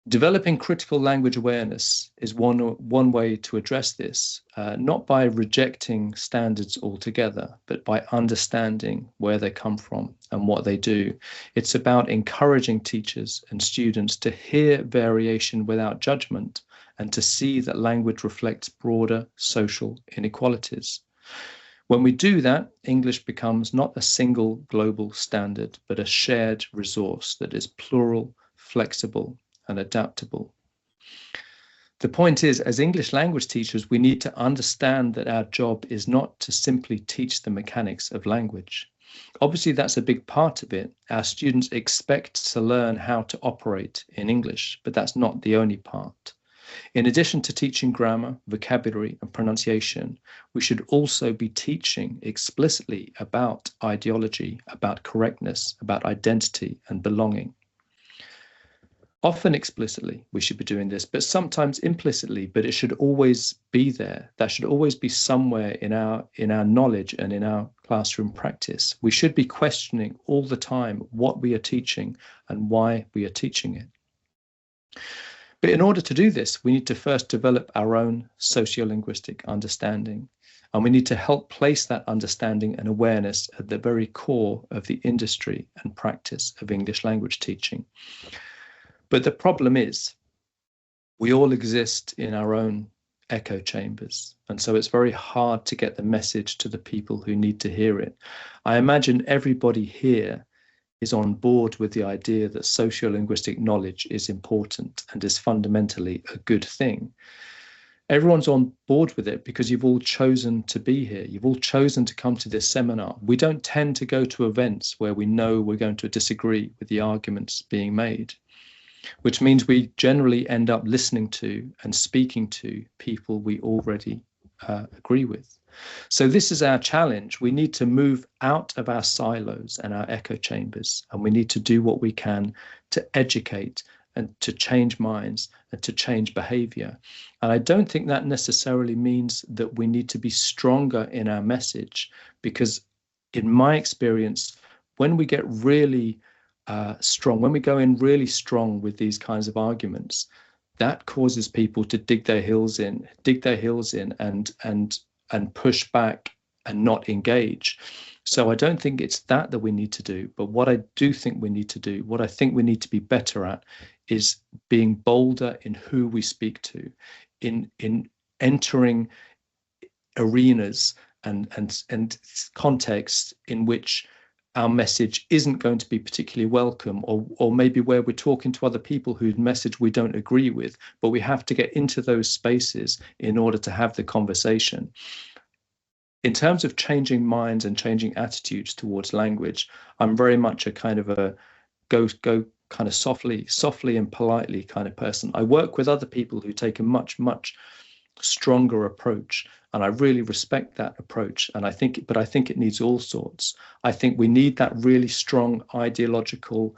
Speaker 5: Developing critical language awareness is one way to address this, not by rejecting standards altogether, but by understanding where they come from and what they do. It's about encouraging teachers and students to hear variation without judgment and to see that language reflects broader social inequalities. When we do that, English becomes not a single global standard, but a shared resource that is plural, flexible, and adaptable. The point is, as English language teachers, we need to understand that our job is not to simply teach the mechanics of language. Obviously, that's a big part of it. Our students expect to learn how to operate in English, but that's not the only part. In addition to teaching grammar, vocabulary, and pronunciation, we should also be teaching explicitly about ideology, about correctness, about identity and belonging. Often explicitly, we should be doing this, but sometimes implicitly, but it should always be there. That should always be somewhere in our knowledge and in our classroom practice. We should be questioning all the time what we are teaching and why we are teaching it. But in order to do this, we need to first develop our own sociolinguistic understanding, and we need to help place that understanding and awareness at the very core of the industry and practice of English language teaching. But the problem is, we all exist in our own echo chambers, and so it's very hard to get the message to the people who need to hear it. I imagine everybody here is on board with the idea that sociolinguistic knowledge is important and is fundamentally a good thing. Everyone's on board with it because you've all chosen to be here. You've all chosen to come to this seminar. We don't tend to go to events where we know we're going to disagree with the arguments being made, which means we generally end up listening to and speaking to people we already agree with. So this is our challenge. We need to move out of our silos and our echo chambers, and we need to do what we can to educate and to change minds and to change behavior. And I don't think that necessarily means that we need to be stronger in our message, because in my experience, when we get really strong, when we go in really strong with these kinds of arguments, that causes people to dig their heels in and push back and not engage. So I don't think it's that we need to do, but what I do think we need to do, what I think we need to be better at, is being bolder in who we speak to, in entering arenas and contexts in which our message isn't going to be particularly welcome, or maybe where we're talking to other people whose message we don't agree with, but we have to get into those spaces in order to have the conversation. In terms of changing minds and changing attitudes towards language, I'm very much a kind of a go kind of softly and politely kind of person. I work with other people who take a much stronger approach, and I really respect that approach. And I think it needs all sorts. I think we need that really strong ideological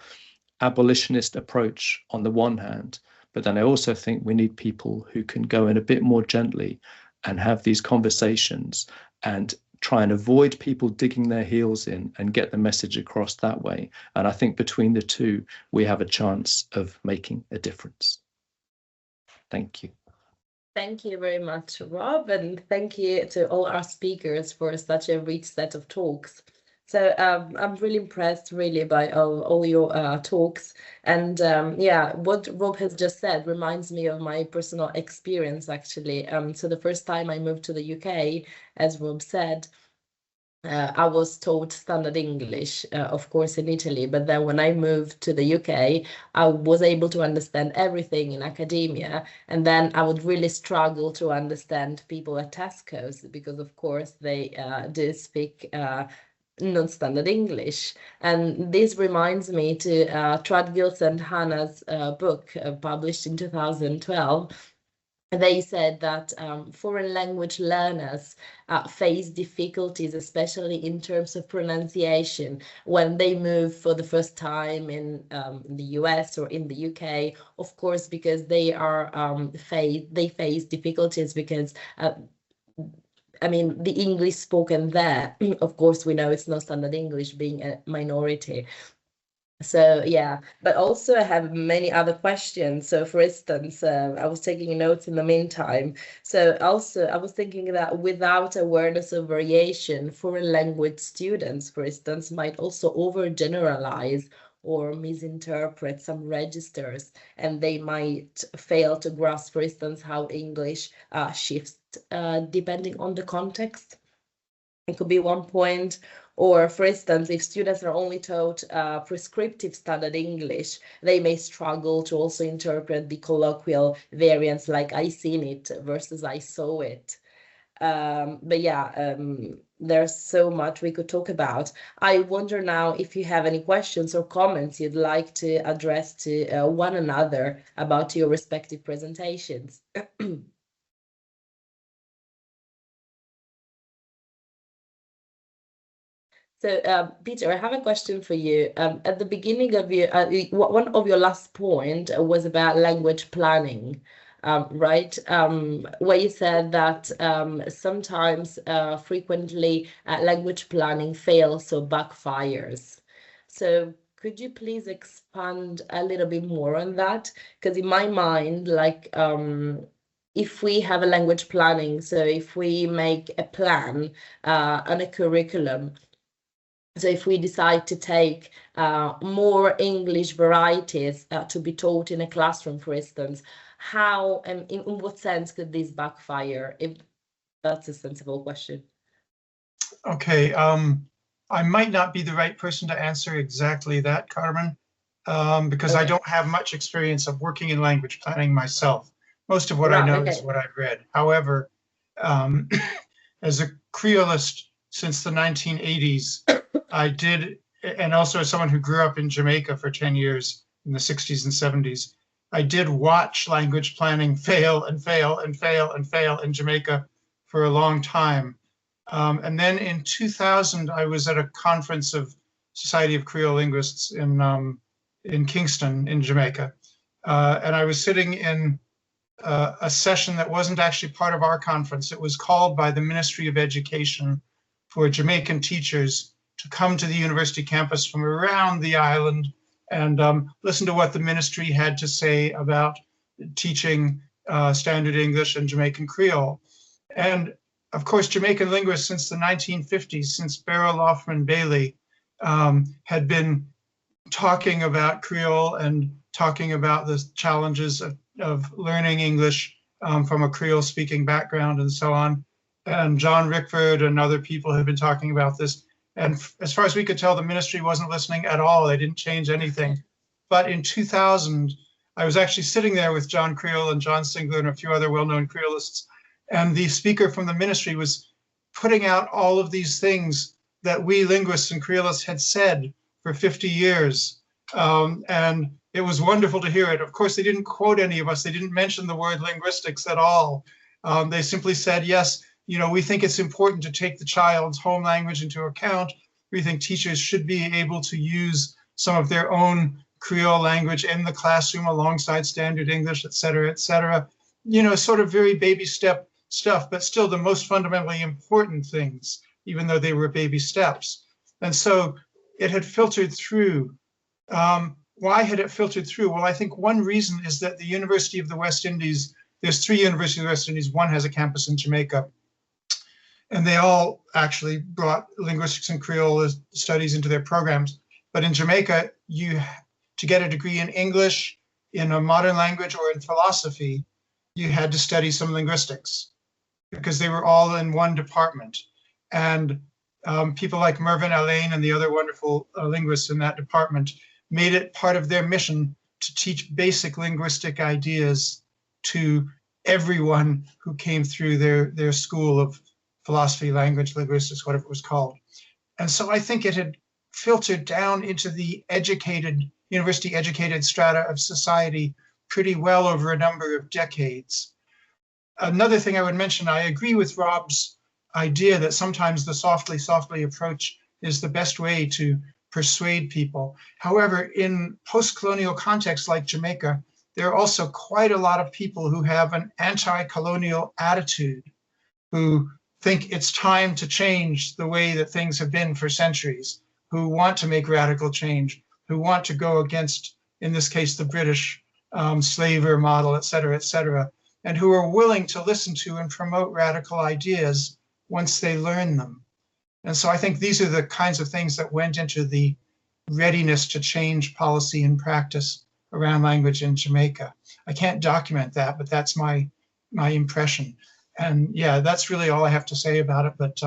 Speaker 5: abolitionist approach on the one hand, but then I also think we need people who can go in a bit more gently and have these conversations and try and avoid people digging their heels in and get the message across that way. And I think between the two, we have a chance of making a difference. Thank you.
Speaker 1: Thank you very much, Rob, and thank you to all our speakers for such a rich set of talks. So I'm really impressed really by all your talks. And yeah, what Rob has just said reminds me of my personal experience, actually. So the first time I moved to the UK, as Rob said, I was taught standard English, of course, in Italy. But then when I moved to the UK, I was able to understand everything in academia. And then I would really struggle to understand people at Tesco's because, of course, they do speak non-standard English. And this reminds me to Tradgils and Hannah's book published in 2012. They said that foreign language learners face difficulties, especially in terms of pronunciation, when they move for the first time in the US or in the UK, of course, because they are they face difficulties because I mean, the English spoken there, of course, we know it's not standard English, being a minority. So yeah, but also I have many other questions. So for instance, I was taking notes in the meantime. So also I was thinking that without awareness of variation, foreign language students, for instance, might also overgeneralize or misinterpret some registers, and they might fail to grasp, for instance, how English shifts depending on the context. It could be one point. Or, for instance, if students are only taught prescriptive standard English, they may struggle to also interpret the colloquial variants like I seen it versus I saw it. But yeah, there's so much we could talk about. I wonder now if you have any questions or comments you'd like to address to one another about your respective presentations. So, Peter, I have a question for you. At the beginning of your, one of your last point was about language planning, right? Where you said that sometimes, frequently, language planning fails or backfires. So, could you please expand a little bit more on that? Because in my mind, like, if we have a language planning, so if we make a plan on a curriculum, so if we decide to take more English varieties to be taught in a classroom, for instance, how and in what sense could this backfire? If that's a sensible question.
Speaker 2: Okay, I might not be the right person to answer exactly that, Carmen, because I don't have much experience of working in language planning myself. Most of what I know is what I've read. However, as a Creolist since the 1980s, I did, and also as someone who grew up in Jamaica for 10 years in the 60s and 70s, I did watch language planning fail and fail and fail and fail in Jamaica for a long time. And then in 2000, I was at a conference of Society of Creole Linguists in Kingston, in Jamaica. And I was sitting in a session that wasn't actually part of our conference. It was called by the Ministry of Education for Jamaican teachers to come to the university campus from around the island and listen to what the ministry had to say about teaching standard English and Jamaican Creole. And of course, Jamaican linguists since the 1950s, since Beryl Loffman Bailey, had been talking about Creole and talking about the challenges of learning English from a Creole speaking background and so on. And John Rickford and other people have been talking about this. And as far as we could tell, the ministry wasn't listening at all. They didn't change anything. But in 2000, I was actually sitting there with John Creel and John Singler and a few other well-known Creolists. And the speaker from the ministry was putting out all of these things that we linguists and Creolists had said for 50 years. And it was wonderful to hear it. Of course, they didn't quote any of us. They didn't mention the word linguistics at all. They simply said, yes, you know, we think it's important to take the child's home language into account. We think teachers should be able to use some of their own Creole language in the classroom alongside standard English, et cetera, et cetera. You know, sort of very baby step stuff, but still the most fundamentally important things, even though they were baby steps. And so it had filtered through. Why had it filtered through? Well, I think one reason is that the University of the West Indies, there's 3 universities of the West Indies, one has a campus in Jamaica, and they all actually brought linguistics and Creole studies into their programs. But in Jamaica, to get a degree in English, in a modern language, or in philosophy, you had to study some linguistics because they were all in one department. And people like Mervyn Allain and the other wonderful linguists in that department made it part of their mission to teach basic linguistic ideas to everyone who came through their school of philosophy, language, linguistics, whatever it was called. And so I think it had filtered down into the university educated strata of society pretty well over a number of decades. Another thing I would mention, I agree with Rob's idea that sometimes the softly approach is the best way to persuade people. However, in post-colonial contexts like Jamaica, there are also quite a lot of people who have an anti-colonial attitude, who think it's time to change the way that things have been for centuries, who want to make radical change, who want to go against, in this case, the British slaver model, et cetera, and who are willing to listen to and promote radical ideas once they learn them. And so I think these are the kinds of things that went into the readiness to change policy and practice around language in Jamaica. I can't document that, but that's my impression. And yeah, that's really all I have to say about it. But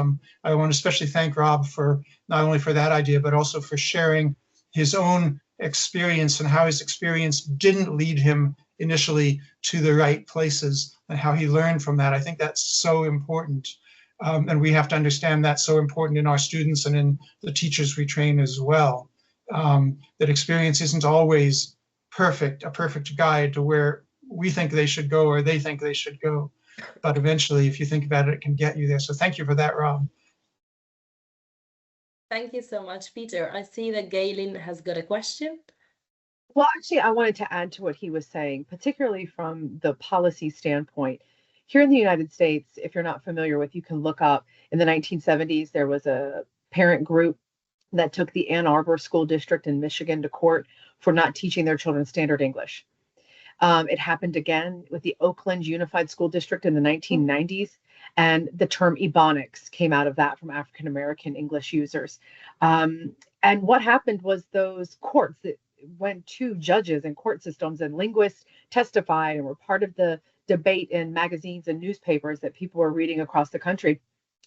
Speaker 2: I want to especially thank Rob for not only for that idea, but also for sharing his own experience and how his experience didn't lead him initially to the right places and how he learned from that. I think that's so important. And we have to understand that's so important in our students and in the teachers we train as well. That experience isn't always a perfect guide to where we think they should go or they think they should go. But eventually, if you think about it, it can get you there. So thank you for that, Rob.
Speaker 1: Thank you so much, Peter. I see that Gaillynn has got a question.
Speaker 3: Well, actually, I wanted to add to what he was saying, particularly from the policy standpoint. Here in the United States, if you're not familiar with, you can look up in the 1970s, there was a parent group that took the Ann Arbor School District in Michigan to court for not teaching their children standard English. It happened again with the Oakland Unified School District in the 1990s, and the term Ebonics came out of that from African American English users. And what happened was those courts that went to judges and court systems and linguists testified and were part of the debate in magazines and newspapers that people were reading across the country.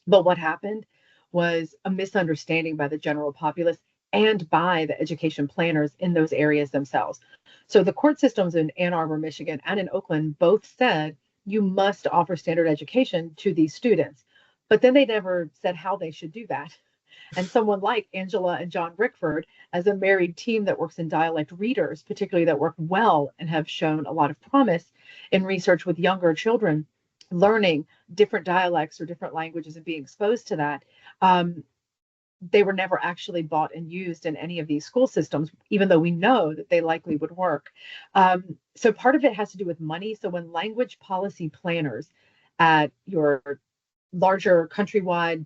Speaker 3: But what happened was a misunderstanding by the general populace and by the education planners in those areas themselves. So the court systems in Ann Arbor, Michigan, and in Oakland both said you must offer standard education to these students, but then they never said how they should do that. And someone like Angela and John Rickford, as a married team that works in dialect readers, particularly that work well and have shown a lot of promise in research with younger children, learning different dialects or different languages and being exposed to that, they were never actually bought and used in any of these school systems, even though we know that they likely would work. So part of it has to do with money. So when language policy planners at your larger countrywide,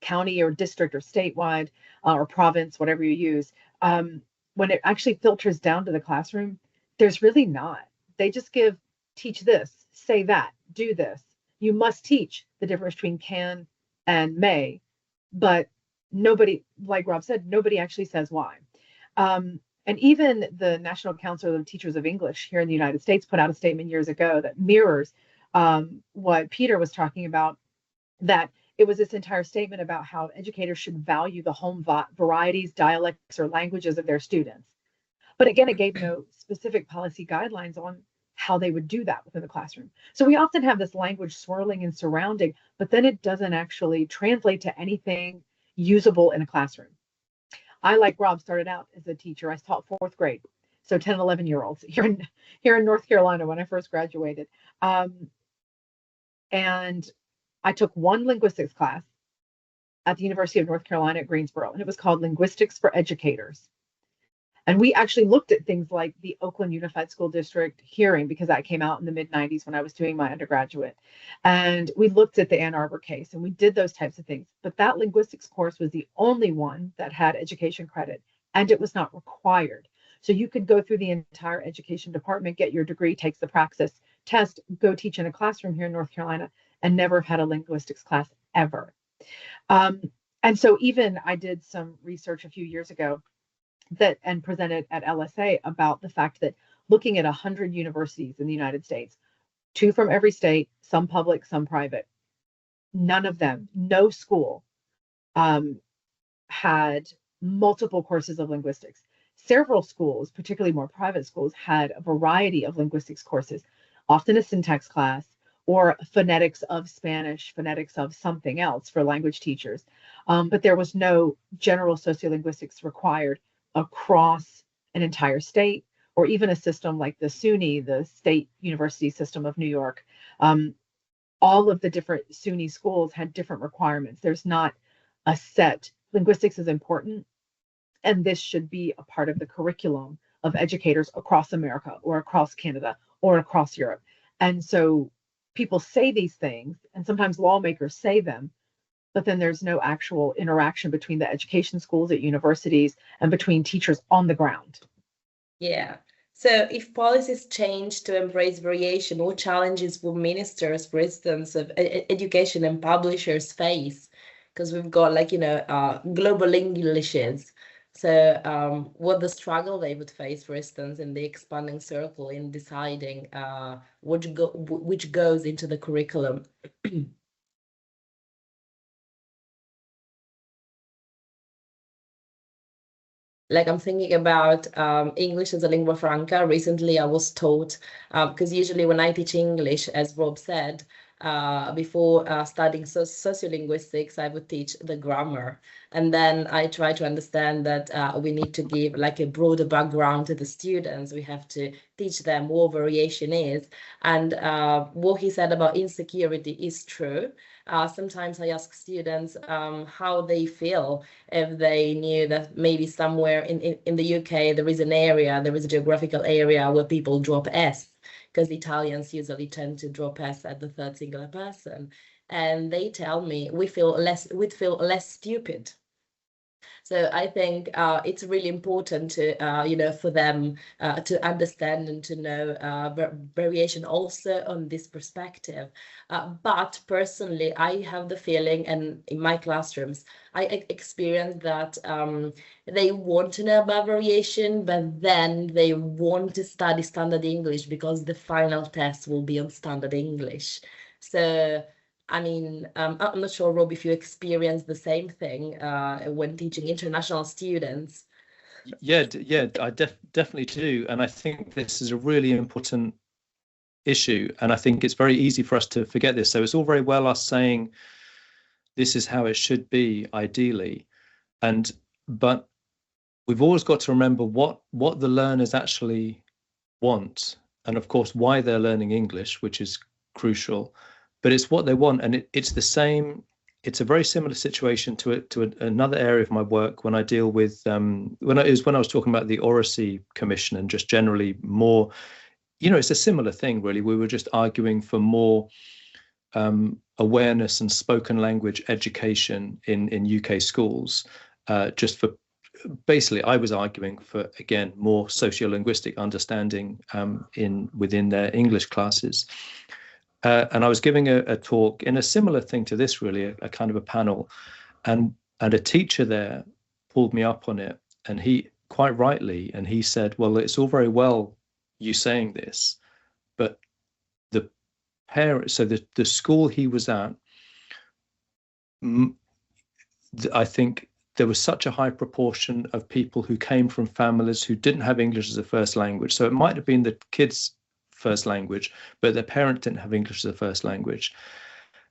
Speaker 3: county or district or statewide or province, whatever you use, when it actually filters down to the classroom, there's really not. They just teach this, say that, do this. You must teach the difference between can and may, but nobody, like Rob said, nobody actually says why. And even the National Council of Teachers of English here in the United States put out a statement years ago that mirrors what Peter was talking about, that it was this entire statement about how educators should value the home varieties, dialects, or languages of their students. But again, it gave no specific policy guidelines on how they would do that within the classroom. So we often have this language swirling and surrounding, but then it doesn't actually translate to anything usable in a classroom. I, like Rob, started out as a teacher. I taught 4th grade, so 10, 11-year-olds here in North Carolina when I first graduated. And I took one linguistics class at the University of North Carolina at Greensboro, and it was called Linguistics for Educators. And we actually looked at things like the Oakland Unified School District hearing, because that came out in the mid-90s when I was doing my undergraduate. And we looked at the Ann Arbor case and we did those types of things. But that linguistics course was the only one that had education credit, and it was not required. So you could go through the entire education department, get your degree, take the praxis test, go teach in a classroom here in North Carolina, and never have had a linguistics class ever. And so even I did some research a few years ago and presented at LSA about the fact that looking at 100 universities in the United States, 2 from every state, some public, some private, none of them, no school had multiple courses of linguistics. Several schools, particularly more private schools, had a variety of linguistics courses, often a syntax class or phonetics of Spanish, phonetics of something else for language teachers. But there was no general sociolinguistics required across an entire state, or even a system like the SUNY, the State University System of New York. All of the different SUNY schools had different requirements. There's not a set. Linguistics is important, and this should be a part of the curriculum of educators across America or across Canada or across Europe. And so people say these things, and sometimes lawmakers say them, but then there's no actual interaction between the education schools at universities and between teachers on the ground.
Speaker 1: Yeah. So if policies change to embrace variation, what challenges will ministers, for instance, of education and publishers face? Because we've got global Englishes. So what the struggle they would face, for instance, in the expanding circle in deciding which goes into the curriculum. Like I'm thinking about English as a lingua franca. Recently, I was taught, because usually when I teach English, as Rob said, before studying sociolinguistics, I would teach the grammar. And then I try to understand that we need to give like a broader background to the students. We have to teach them what variation is. And what he said about insecurity is true. Sometimes I ask students how they feel if they knew that maybe somewhere in the UK there is a geographical area where people drop S, because Italians usually tend to drop S at the third singular person, and they tell me we'd feel less stupid. So I think it's really important to, for them to understand and to know variation also on this perspective. But personally, I have the feeling, and in my classrooms, I experience that they want to know about variation, but then they want to study standard English because the final test will be on standard English. So I mean, I'm not sure, Rob, if you experience the same thing when teaching international students.
Speaker 5: Yeah, I definitely do. And I think this is a really important issue. And I think it's very easy for us to forget this. So it's all very well us saying this is how it should be, ideally. But we've always got to remember what the learners actually want. And of course, why they're learning English, which is crucial. But it's what they want, and it's the same. It's a very similar situation to another area of my work when I deal with when I was talking about the Oracy Commission and just generally more. It's a similar thing, really. We were just arguing for more awareness and spoken language education in UK schools. Just for basically, I was arguing for, again, more sociolinguistic understanding within their English classes. And I was giving a talk in a similar thing to this, really, a kind of a panel, and a teacher there pulled me up on it, and he, quite rightly, and he said, well, it's all very well you saying this, but the parents, so the school he was at, I think there was such a high proportion of people who came from families who didn't have English as a first language. So it might have been the kids' first language, but their parents didn't have English as a first language.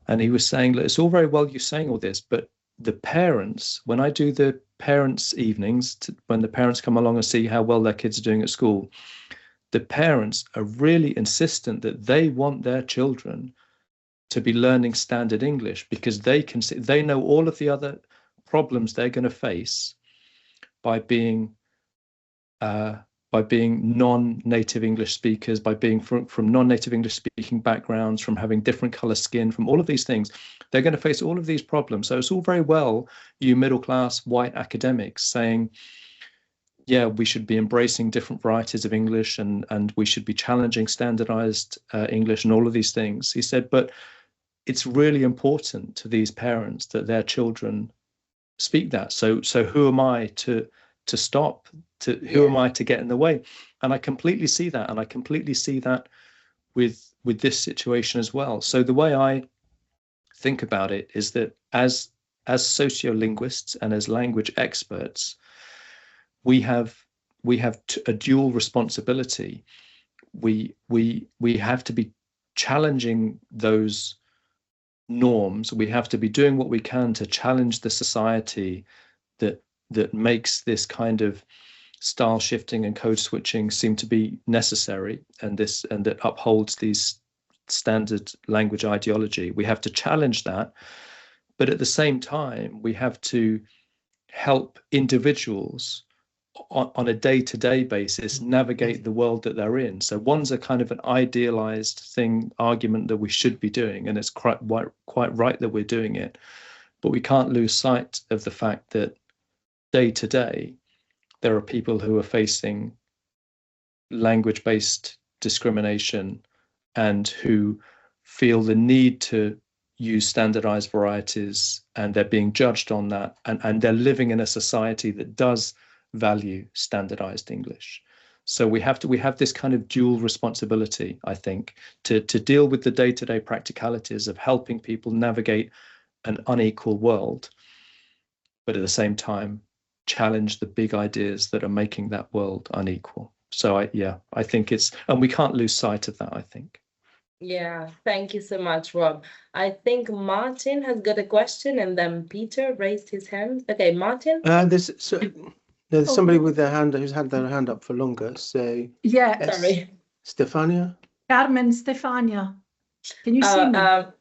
Speaker 5: And he was saying, look, it's all very well you saying all this, but the parents, when I do the parents' evenings, when the parents come along and see how well their kids are doing at school, the parents are really insistent that they want their children to be learning standard English, because they know all of the other problems they're going to face by being by being non-native English speakers, by being from non-native English speaking backgrounds, from having different color skin, from all of these things, they're going to face all of these problems. So it's all very well, you middle-class white academics saying, yeah, we should be embracing different varieties of English and we should be challenging standardized English and all of these things. He said, but it's really important to these parents that their children speak that. So who am I to stop? Who am I to get in the way? And I completely see that, and I completely see that with this situation as well. So the way I think about it is that as sociolinguists and as language experts, we have a dual responsibility. We have to be challenging those norms. We have to be doing what we can to challenge the society that makes this kind of style shifting and code switching seem to be necessary, and that upholds these standard language ideology. We have to challenge that, but at the same time, we have to help individuals on a day-to-day basis navigate the world that they're in. So one's a kind of an idealized argument that we should be doing, and it's quite right that we're doing it, but we can't lose sight of the fact that day to day there are people who are facing language-based discrimination and who feel the need to use standardized varieties, and they're being judged on that, and they're living in a society that does value standardized English. So we have this kind of dual responsibility, I think, to deal with the day-to-day practicalities of helping people navigate an unequal world, but at the same time challenge the big ideas that are making that world unequal. So I think and we can't lose sight of that, I think.
Speaker 1: Yeah, thank you so much, Rob. I think Martin has got a question, and then Peter raised his hand. Okay, Martin.
Speaker 4: There's somebody with their hand who's had their hand up for longer. So
Speaker 1: Sorry,
Speaker 4: Stefania.
Speaker 6: Carmen, Stefania. Can you see me?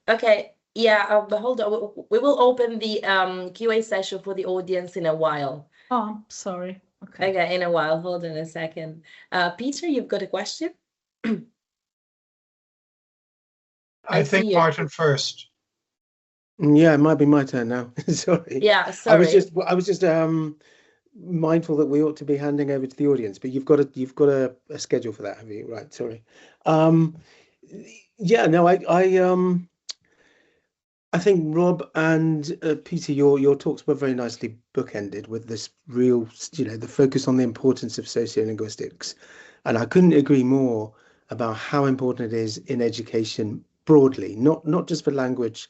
Speaker 1: Okay. Yeah, but hold on. We will open the QA session for the audience in a while.
Speaker 6: Oh, sorry. Okay.
Speaker 1: Okay, in a while. Hold on a second. Peter, you've got a question?
Speaker 2: I think Martin first.
Speaker 4: Yeah, it might be my turn now. Sorry.
Speaker 1: Yeah, sorry.
Speaker 4: I was just mindful that we ought to be handing over to the audience, but you've got a schedule for that, have you? Right. Sorry. Yeah. No. I think Rob and Peter, your talks were very nicely bookended with this real, the focus on the importance of sociolinguistics, and I couldn't agree more about how important it is in education broadly, not just for language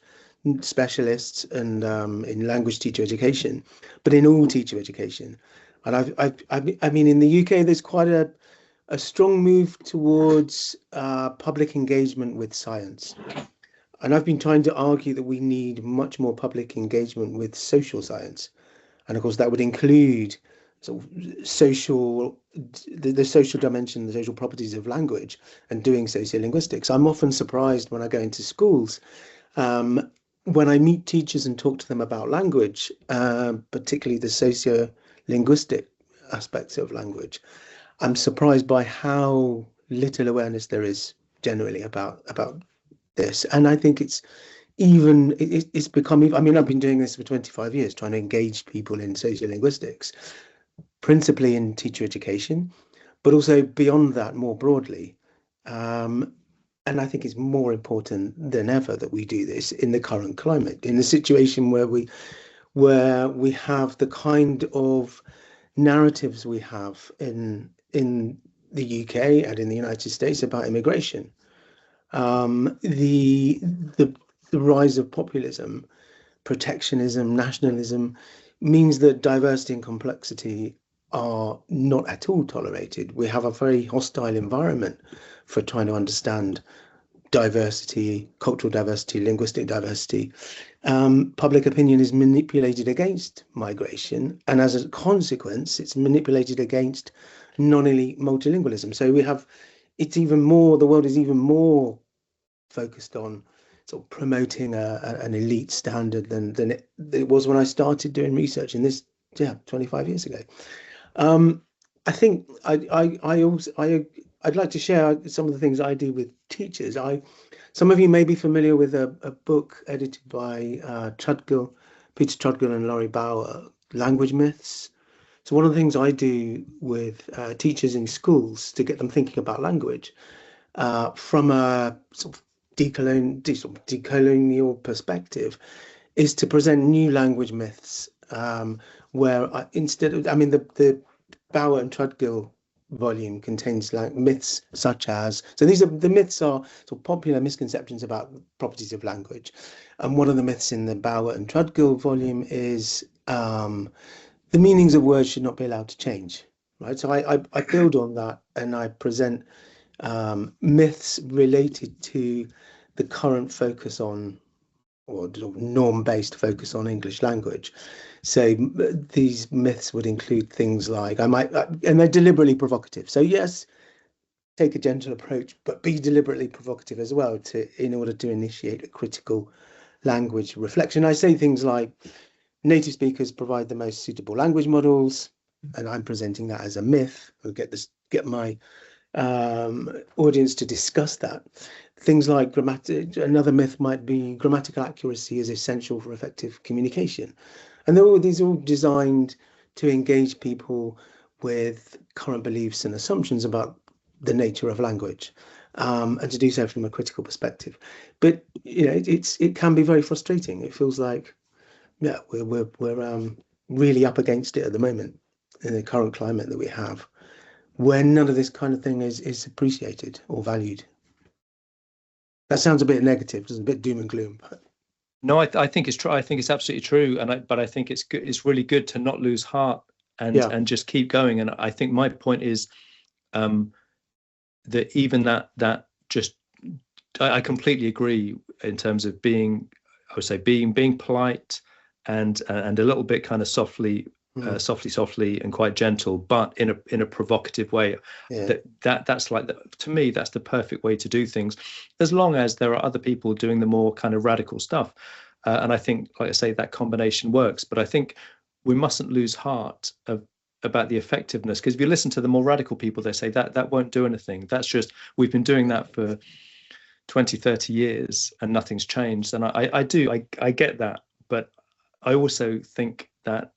Speaker 4: specialists and in language teacher education, but in all teacher education. And I mean, in the UK, there's quite a strong move towards public engagement with science. And I've been trying to argue that we need much more public engagement with social science. And of course, that would include sort of the social dimension, the social properties of language, and doing sociolinguistics. I'm often surprised when I go into schools, when I meet teachers and talk to them about language, particularly the sociolinguistic aspects of language. I'm surprised by how little awareness there is generally about this. And I think it's become, I mean, I've been doing this for 25 years, trying to engage people in sociolinguistics, principally in teacher education, but also beyond that more broadly. And I think it's more important than ever that we do this in the current climate, in a situation where we have the kind of narratives we have in the UK and in the United States about immigration. The rise of populism, protectionism, nationalism means that diversity and complexity are not at all tolerated. We have a very hostile environment for trying to understand diversity, cultural diversity, linguistic diversity. Public opinion is manipulated against migration, and as a consequence, it's manipulated against non-elite multilingualism. So the world is even more focused on sort of promoting an elite standard than it was when I started doing research in this 25 years ago. I think I'd like to share some of the things I do with teachers. Some of you may be familiar with a book edited by Peter Trudgill and Laurie Bauer, Language Myths. So one of the things I do with teachers in schools to get them thinking about language from a sort of decolonial perspective is to present new language myths where instead of, the Bauer and Trudgill volume contains myths such as, so the myths are sort of popular misconceptions about properties of language. And one of the myths in the Bauer and Trudgill volume is the meanings of words should not be allowed to change, right? So I build on that and I present myths related to the current focus on, or norm-based focus on English language. So these myths would include things like, and they're deliberately provocative. So yes, take a gentle approach, but be deliberately provocative as well in order to initiate a critical language reflection. I say things like native speakers provide the most suitable language models, and I'm presenting that as a myth. I'll get my audience to discuss that. Things like another myth might be grammatical accuracy is essential for effective communication. And these are all designed to engage people with current beliefs and assumptions about the nature of language, and to do so from a critical perspective. But it can be very frustrating. It feels like, yeah, we're really up against it at the moment in the current climate that we have, where none of this kind of thing is appreciated or valued. That sounds a bit negative, it's a bit doom and gloom. But
Speaker 5: no, I think it's true. I think it's absolutely true, but I think it's good. It's really good to not lose heart and just keep going. And I think my point is that even that just I completely agree in terms of being, I would say, being polite and a little bit kind of softly and quite gentle, but in a provocative way. Yeah. That's like to me, that's the perfect way to do things, as long as there are other people doing the more kind of radical stuff. And I think, like I say, that combination works. But I think we mustn't lose heart about the effectiveness, because if you listen to the more radical people, they say that won't do anything. That's just, we've been doing that for 20, 30 years and nothing's changed. And I get that, but I also think that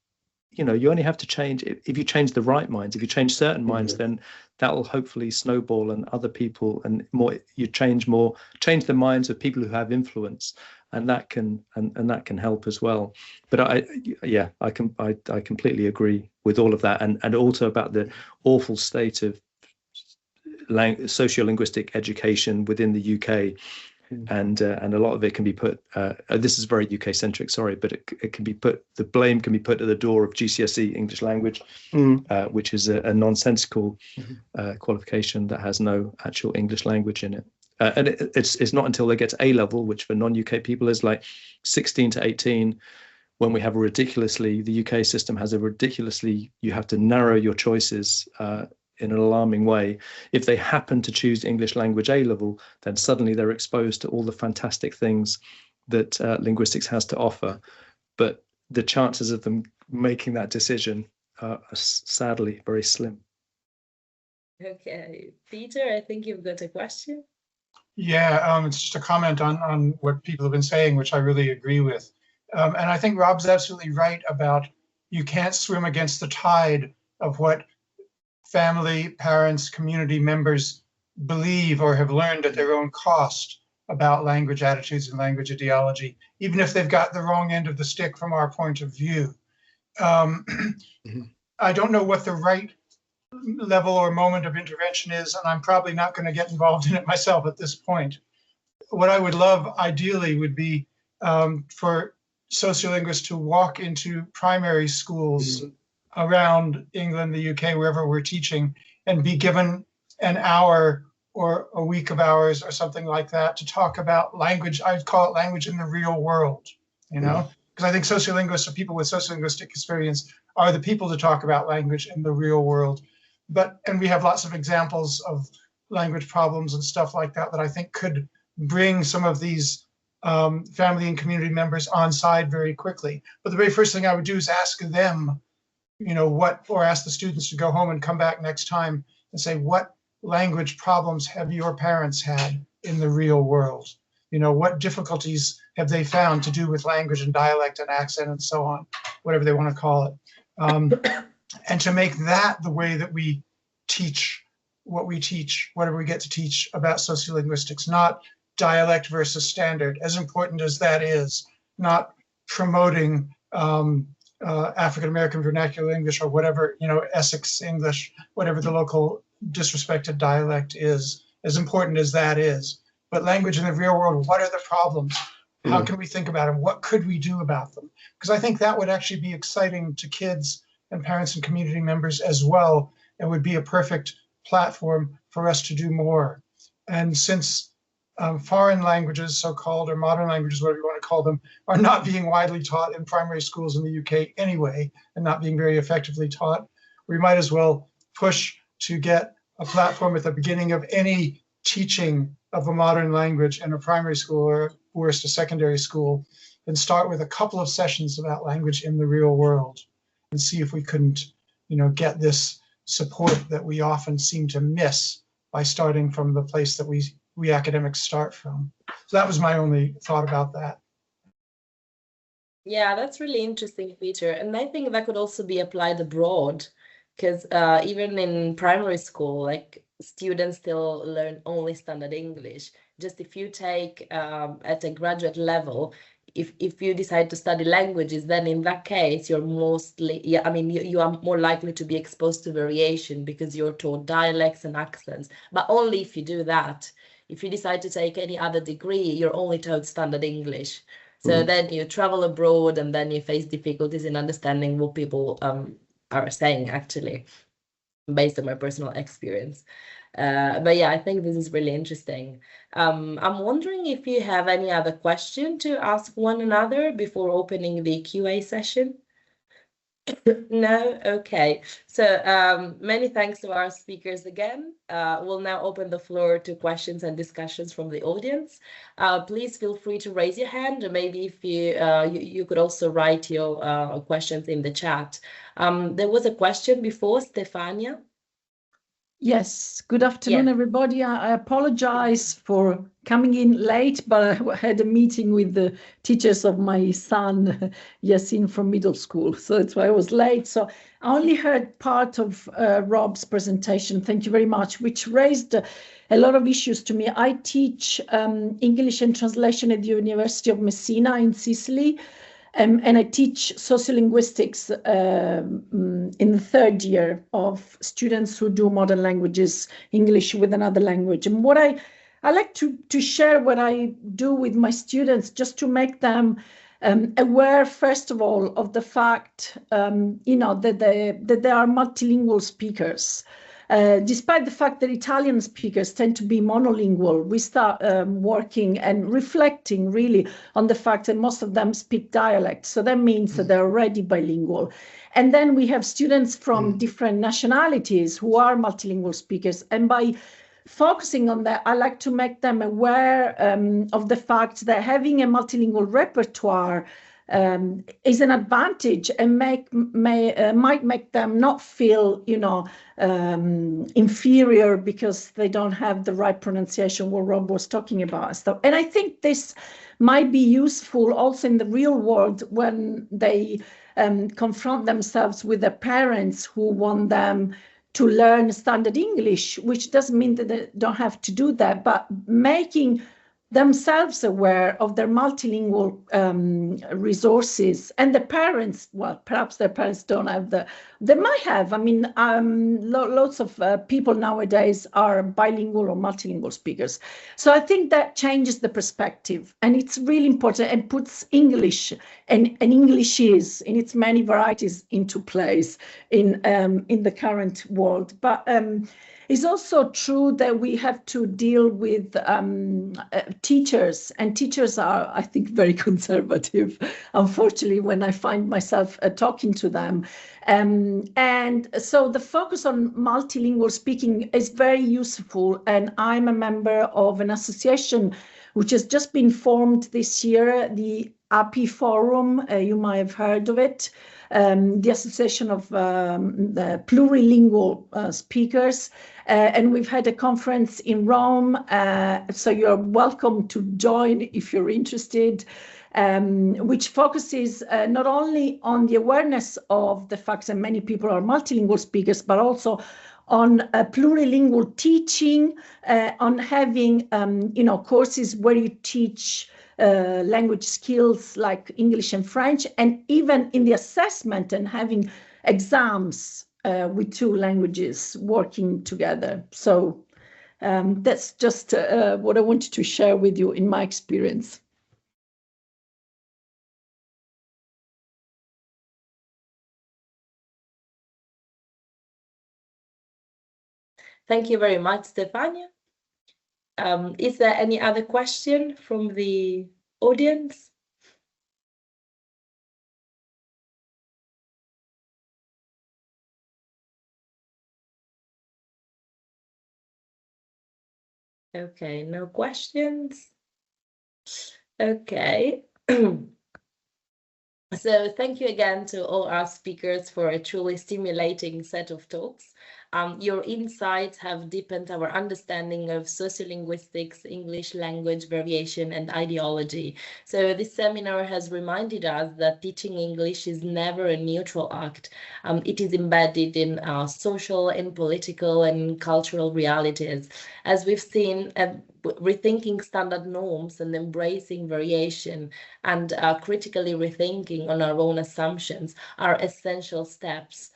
Speaker 5: you only have to change if you change the right minds. If you change certain minds, then that will hopefully snowball, and other people and more. You change the minds of people who have influence, and that can help as well. But I completely agree with all of that, and also about the awful state of sociolinguistic education within the UK. And a lot of it can be put, this is very UK centric, sorry, but it can be put, the blame can be put at the door of GCSE English language, which is a nonsensical qualification that has no actual English language in it. And it's not until they get to A level, which for non-UK people is like 16 to 18, when we have the UK system has you have to narrow your choices in an alarming way. If they happen to choose English language A level, then suddenly they're exposed to all the fantastic things that linguistics has to offer. But the chances of them making that decision are sadly very slim.
Speaker 1: Okay, Peter, I think you've got a question.
Speaker 2: Yeah, it's just a comment on what people have been saying, which I really agree with. And I think Rob's absolutely right about you can't swim against the tide of what family, parents, community members believe or have learned at their own cost about language attitudes and language ideology, even if they've got the wrong end of the stick from our point of view. I don't know what the right level or moment of intervention is, and I'm probably not going to get involved in it myself at this point. What I would love ideally would be for sociolinguists to walk into primary schools around England, the UK, wherever we're teaching, and be given an hour or a week of hours or something like that to talk about language. I'd call it language in the real world, because I think sociolinguists or people with sociolinguistic experience are the people to talk about language in the real world. And we have lots of examples of language problems and stuff like that I think could bring some of these family and community members on side very quickly. But the very first thing I would do is ask them, or ask the students to go home and come back next time and say, what language problems have your parents had in the real world? What difficulties have they found to do with language and dialect and accent and so on, whatever they want to call it. And to make that the way that we teach what we teach, whatever we get to teach about sociolinguistics, not dialect versus standard, as important as that is, not promoting African-American vernacular English or whatever, Essex English, whatever the local disrespected dialect is, as important as that is. But language in the real world, what are the problems? How can we think about them? What could we do about them? Because I think that would actually be exciting to kids and parents and community members as well, and would be a perfect platform for us to do more. And since foreign languages, so-called, or modern languages, whatever you want to call them, are not being widely taught in primary schools in the UK anyway, and not being very effectively taught, we might as well push to get a platform at the beginning of any teaching of a modern language in a primary school, or worst, a secondary school, and start with a couple of sessions about language in the real world, and see if we couldn't, get this support that we often seem to miss by starting from the place that we academics start from. So that was my only thought about that.
Speaker 1: Yeah, that's really interesting, Peter. And I think that could also be applied abroad, because even in primary school, like, students still learn only standard English. Just if you take at a graduate level, if you decide to study languages, then in that case, you're mostly, you are more likely to be exposed to variation because you're taught dialects and accents, but only if you do that. If you decide to take any other degree, you're only taught standard English. So then you travel abroad, and then you face difficulties in understanding what people are saying, actually, based on my personal experience. But yeah, I think this is really interesting. I'm wondering if you have any other question to ask one another before opening the QA session. No? Okay. So many thanks to our speakers again. We'll now open the floor to questions and discussions from the audience. Please feel free to raise your hand, or maybe if you could also write your questions in the chat. There was a question before, Stefania.
Speaker 6: Yes, good afternoon, everybody. I apologize for coming in late, but I had a meeting with the teachers of my son, Yasin, from middle school. So that's why I was late. So I only heard part of Rob's presentation. Thank you very much, which raised a lot of issues to me. I teach English and translation at the University of Messina in Sicily. And I teach sociolinguistics in the third year of students who do modern languages, English with another language. And what I like to share what I do with my students, just to make them aware, first of all, of the fact, that they are multilingual speakers. Despite the fact that Italian speakers tend to be monolingual, we start working and reflecting really on the fact that most of them speak dialect. So that means that they're already bilingual. And then we have students from different nationalities who are multilingual speakers. And by focusing on that, I like to make them aware of the fact that having a multilingual repertoire is an advantage, and might make them not feel, inferior because they don't have the right pronunciation, what Rob was talking about. And I think this might be useful also in the real world when they confront themselves with their parents who want them to learn standard English, which doesn't mean that they don't have to do that, but making themselves aware of their multilingual resources. And the parents, well, perhaps their parents don't have they might have. Lots of people nowadays are bilingual or multilingual speakers. So I think that changes the perspective, and it's really important, and puts English and Englishes in its many varieties into place in the current world. But it's also true that we have to deal with teachers, and teachers are, I think, very conservative, unfortunately, when I find myself talking to them. And so the focus on multilingual speaking is very useful, and I'm a member of an association which has just been formed this year, the API Forum, you might have heard of it, the Association of the Plurilingual Speakers. And we've had a conference in Rome, so you're welcome to join if you're interested, which focuses not only on the awareness of the fact that many people are multilingual speakers, but also on plurilingual teaching, on having courses where you teach language skills like English and French, and even in the assessment and having exams with two languages working together. So that's just what I wanted to share with you in my experience.
Speaker 1: Thank you very much, Stefania. Is there any other question from the audience? Okay, no questions. Okay. So thank you again to all our speakers for a truly stimulating set of talks. Your insights have deepened our understanding of sociolinguistics, English language variation, and ideology. So this seminar has reminded us that teaching English is never a neutral act. It is embedded in our social and political and cultural realities. As we've seen, rethinking standard norms and embracing variation and critically rethinking on our own assumptions are essential steps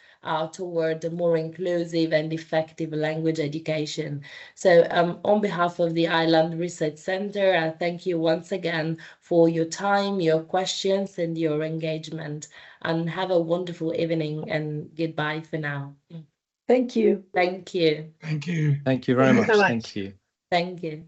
Speaker 1: toward a more inclusive and effective language education. So on behalf of the I-LanD Research Center, I thank you once again for your time, your questions, and your engagement. And have a wonderful evening, and goodbye for now.
Speaker 6: Thank you.
Speaker 1: Thank you.
Speaker 2: Thank you.
Speaker 5: Thank you very much. Thank you.
Speaker 1: Thank you.